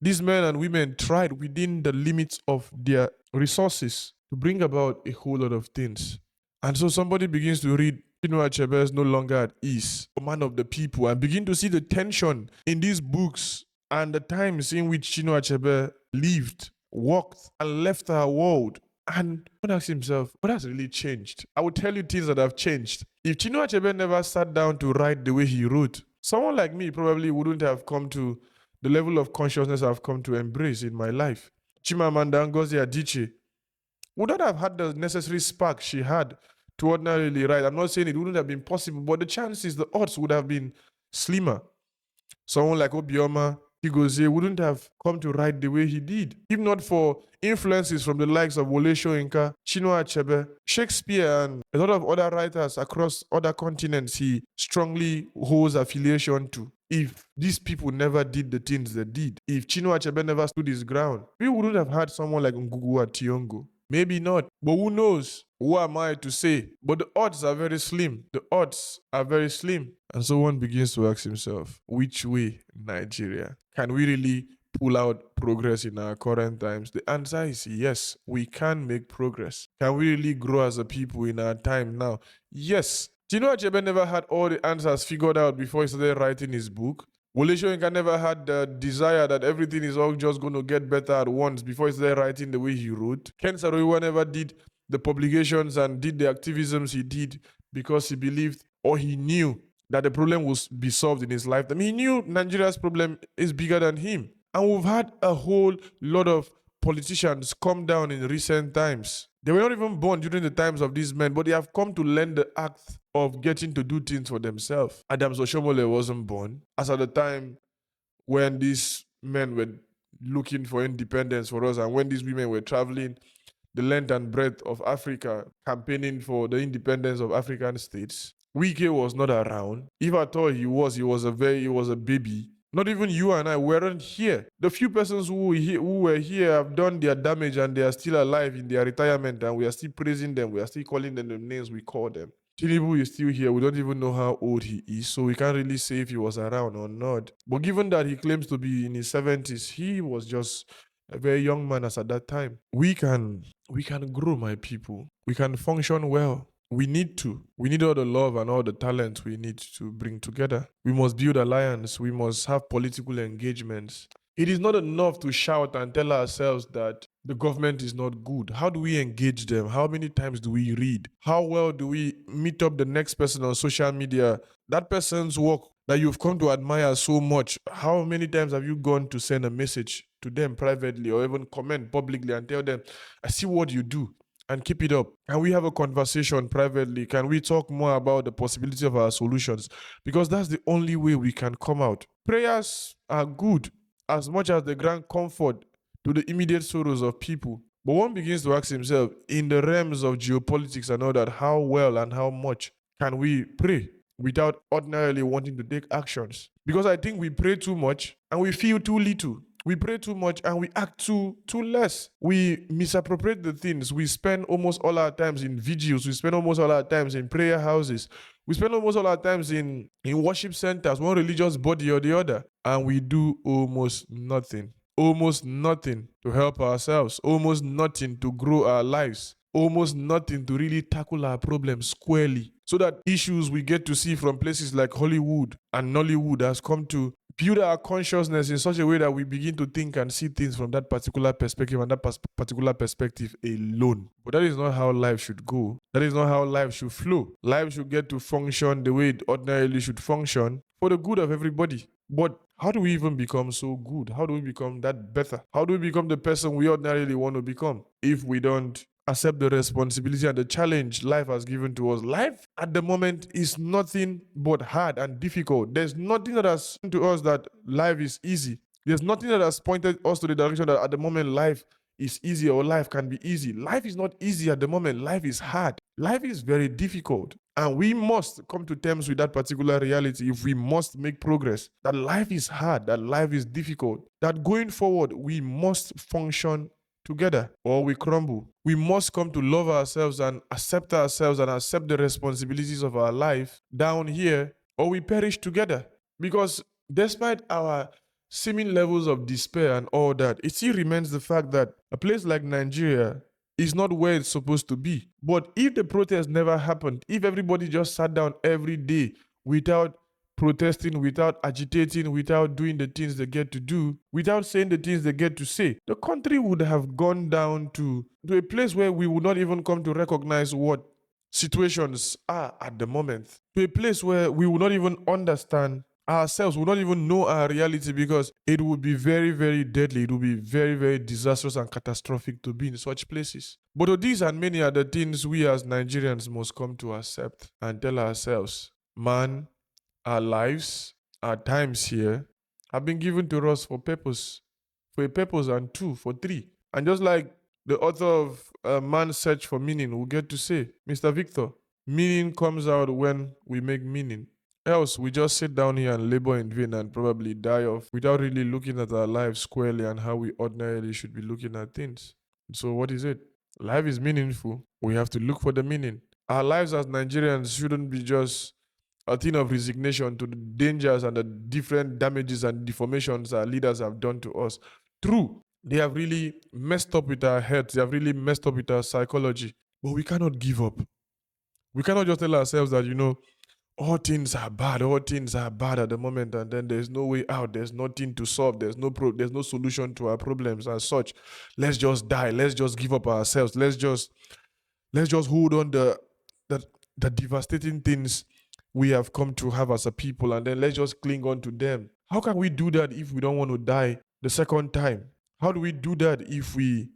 These men and women tried within the limits of their resources. to bring about a whole lot of things. And so somebody begins to read Chinua Achebe is no longer at ease, a man of the people, and begin to see the tension in these books and the times in which Chinua Achebe lived, walked, and left our world. And one asks himself, what has really changed? I will tell you things that have changed. If Chinua Achebe never sat down to write the way he wrote, someone like me probably wouldn't have come to the level of consciousness I've come to embrace in my life. Chimamanda Ngozi Adichie would not have had the necessary spark she had to ordinarily write. I'm not saying it wouldn't have been possible, but the chances, the odds would have been slimmer. Someone like Obioma Chigozie wouldn't have come to write the way he did, if not for influences from the likes of Wole Soyinka, Chinua Achebe, Shakespeare, and a lot of other writers across other continents he strongly holds affiliation to. If these people never did the things they did, if Chinua Achebe never stood his ground, we wouldn't have had someone like Ngugu Tiongo. Maybe not, but who knows? Who am I to say? But the odds are very slim. The odds are very slim. And so one begins to ask himself, which way, Nigeria? Can we really pull out progress in our current times? The answer is yes, we can make progress. Can we really grow as a people in our time now? Yes. Chinua Achebe never had all the answers figured out before he started writing his book. Wole Soyinka never had the desire that everything is all just going to get better at once before he started writing the way he wrote. Ken Saro-Wiwa never did the publications and did the activisms he did because he believed or he knew that the problem will be solved in his lifetime. He knew Nigeria's problem is bigger than him. And we've had a whole lot of politicians come down in recent times. They were not even born during the times of these men, but they have come to learn the act of getting to do things for themselves. Adams Oshomole wasn't born. As at the time when these men were looking for independence for us and when these women were traveling the length and breadth of Africa, campaigning for the independence of African states, Wike was not around. If at all he was a baby. Not even you and I weren't here. The few persons who were here have done their damage and they are still alive in their retirement and we are still praising them. We are still calling them the names we call them. Tinubu is still here. We don't even know how old he is, so we can't really say if he was around or not. But given that he claims to be in his 70s, he was just a very young man as at that time. We can grow, my people. We can function well. We need all the love and all the talent we need to bring together. We must build alliance. We must have political engagements. It is not enough to shout and tell ourselves that the government is not good. How do we engage them? How many times do we read? How well do we meet up the next person on social media? That person's work that you've come to admire so much, how many times have you gone to send a message to them privately or even comment publicly and tell them, I see what you do, and keep it up? Can we have a conversation privately? Can we talk more about the possibility of our solutions? Because that's the only way we can come out. Prayers are good as much as they grant comfort to the immediate sorrows of people. But one begins to ask himself, in the realms of geopolitics and all that, how well and how much can we pray without ordinarily wanting to take actions? Because I think we pray too much and we feel too little. We pray too much and we act too less. We misappropriate the things. We spend almost all our times in vigils. We spend almost all our times in prayer houses. We spend almost all our times in worship centers, one religious body or the other. And we do almost nothing to help ourselves, almost nothing to grow our lives, almost nothing to really tackle our problems squarely. So that issues we get to see from places like Hollywood and Nollywood has come to build our consciousness in such a way that we begin to think and see things from that particular perspective and that particular perspective alone. But that is not how life should go. That is not how life should flow. Life should get to function the way it ordinarily should function for the good of everybody. But how do we even become so good? How do we become that better? How do we become the person we ordinarily want to become if we don't accept the responsibility and the challenge life has given to us? Life at the moment is nothing but hard and difficult. There's nothing that has shown to us that life is easy. There's nothing that has pointed us to the direction that at the moment life is easy or life can be easy. Life is not easy at the moment. Life is hard. Life is very difficult. And we must come to terms with that particular reality if we must make progress. That life is hard, that life is difficult, that going forward we must function together or we crumble. We must come to love ourselves and accept the responsibilities of our life down here or we perish together. Because despite our seeming levels of despair and all that, it still remains the fact that a place like Nigeria It's not where it's supposed to be. But if the protest never happened, if everybody just sat down every day without protesting, without agitating, without doing the things they get to do, without saying the things they get to say, the country would have gone down to a place where we would not even come to recognize what situations are at the moment, to a place where we will not even understand ourselves, we will not even know our reality, because it would be very, very deadly. It would be very, very disastrous and catastrophic to be in such places. But these and many other things we as Nigerians must come to accept and tell ourselves, man, our lives, our times here have been given to us for purpose, for a purpose, and two, for three. And just like the author of Man's Search for Meaning will get to say, Mr. Victor, meaning comes out when we make meaning. Else, we just sit down here and labor in vain and probably die off without really looking at our lives squarely and how we ordinarily should be looking at things. So, what is it? Life is meaningful. We have to look for the meaning. Our lives as Nigerians shouldn't be just a thing of resignation to the dangers and the different damages and deformations our leaders have done to us. True, they have really messed up with our heads, they have really messed up with our psychology. But we cannot give up. We cannot just tell ourselves that, all things are bad at the moment, and then there's no way out, there's nothing to solve, there's no solution to our problems as such. Let's just die, let's just give up ourselves, let's just hold on the devastating things we have come to have as a people, and then let's just cling on to them. How can we do that if we don't want to die the second time? How do we do that if we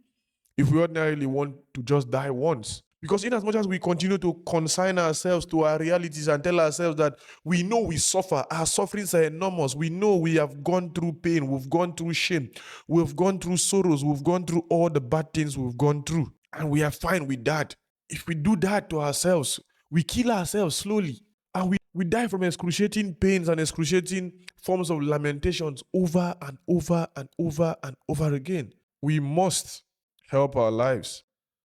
ordinarily want to just die once? Because in as much as we continue to consign ourselves to our realities and tell ourselves that we know we suffer, our sufferings are enormous, we know we have gone through pain, we've gone through shame, we've gone through sorrows, we've gone through all the bad things we've gone through, and we are fine with that. If we do that to ourselves, we kill ourselves slowly, and we die from excruciating pains and excruciating forms of lamentations over and over and over and over again. We must help our lives.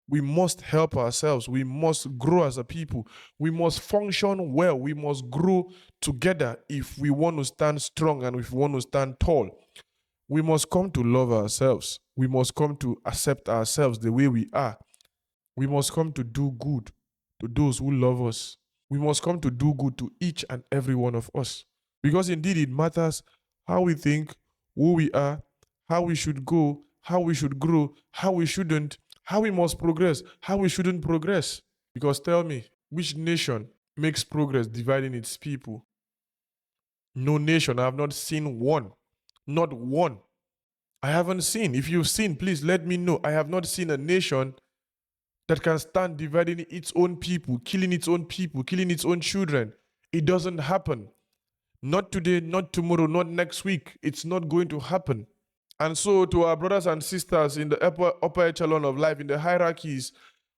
We must help ourselves. We must grow as a people. We must function well. We must grow together if we want to stand strong and if we want to stand tall. We must come to love ourselves. We must come to accept ourselves the way we are. We must come to do good to those who love us. We must come to do good to each and every one of us. Because indeed it matters how we think, who we are, how we should go, how we should grow, how we shouldn't, how we must progress, how we shouldn't progress. Because tell me, which nation makes progress dividing its people? No nation. I have not seen one. Not one. I haven't seen. If you've seen, please let me know. I have not seen a nation that can stand dividing its own people, killing its own people, killing its own children. It doesn't happen. Not today, not tomorrow, not next week. It's not going to happen. And so to our brothers and sisters in the upper echelon of life, in the hierarchies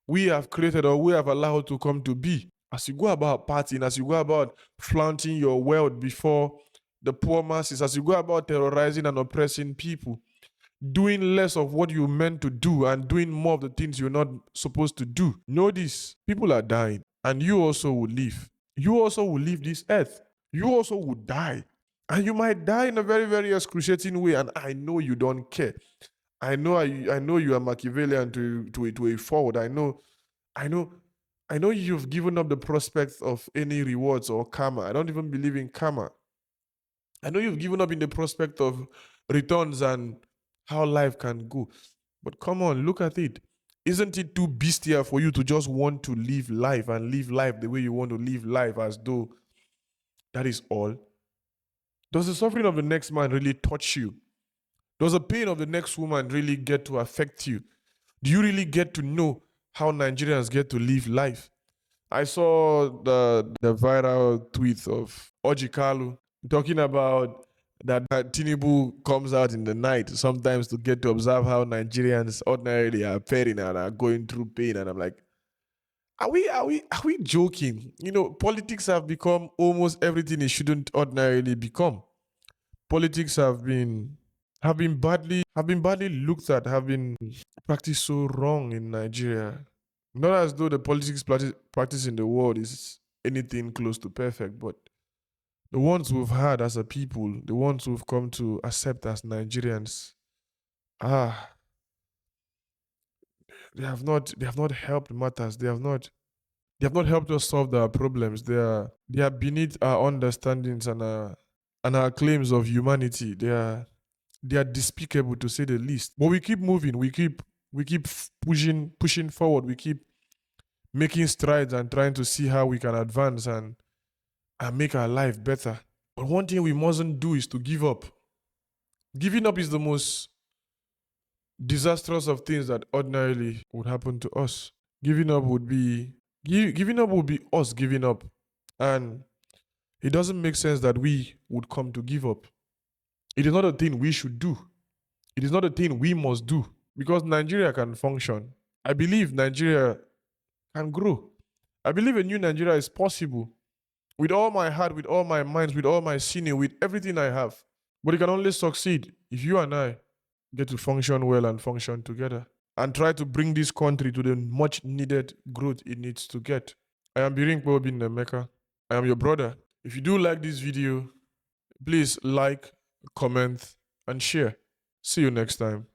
we have created or we have allowed to come to be, as you go about partying, as you go about flaunting your wealth before the poor masses, as you go about terrorizing and oppressing people, doing less of what you meant to do and doing more of the things you're not supposed to do. Know this, people are dying, and you also will live. You also will leave this earth. You also will die. And you might die in a very, very excruciating way. And I know you don't care. I know you are Machiavellian to a fault. I know you've given up the prospect of any rewards or karma. I don't even believe in karma. I know you've given up in the prospect of returns and how life can go. But come on, look at it. Isn't it too bestial for you to just want to live life and live life the way you want to live life, as though that is all? Does the suffering of the next man really touch you? Does the pain of the next woman really get to affect you? Do you really get to know how Nigerians get to live life? I saw the viral tweet of Ojikalu talking about that Tinubu comes out in the night sometimes to get to observe how Nigerians ordinarily are faring and are going through pain. And I'm like, are we joking? Politics have become almost everything it shouldn't ordinarily become. Politics have been badly looked at, have been practiced so wrong in Nigeria. Not as though the politics practice in the world is anything close to perfect, but the ones we've had as a people, the ones we've come to accept as Nigerians, they have not helped matters. They have not helped us solve our problems. They are beneath our understandings and our claims of humanity. They are despicable, to say the least. But we keep moving. We keep pushing forward. We keep making strides and trying to see how we can advance and make our life better. But one thing we mustn't do is to give up. Giving up is the most disastrous of things that ordinarily would happen to us. Giving up would be us giving up. And it doesn't make sense that we would come to give up. It is not a thing we should do. It is not a thing we must do, because Nigeria can function. I believe Nigeria can grow. I believe a new Nigeria is possible. With all my heart, with all my mind, with all my sinew, with everything I have. But it can only succeed if you and I get to function well and function together and try to bring this country to the much needed growth it needs to get. I am Biringkpa bin Emeka. I am your brother. If you do like this video, please like, comment, and share. See you next time.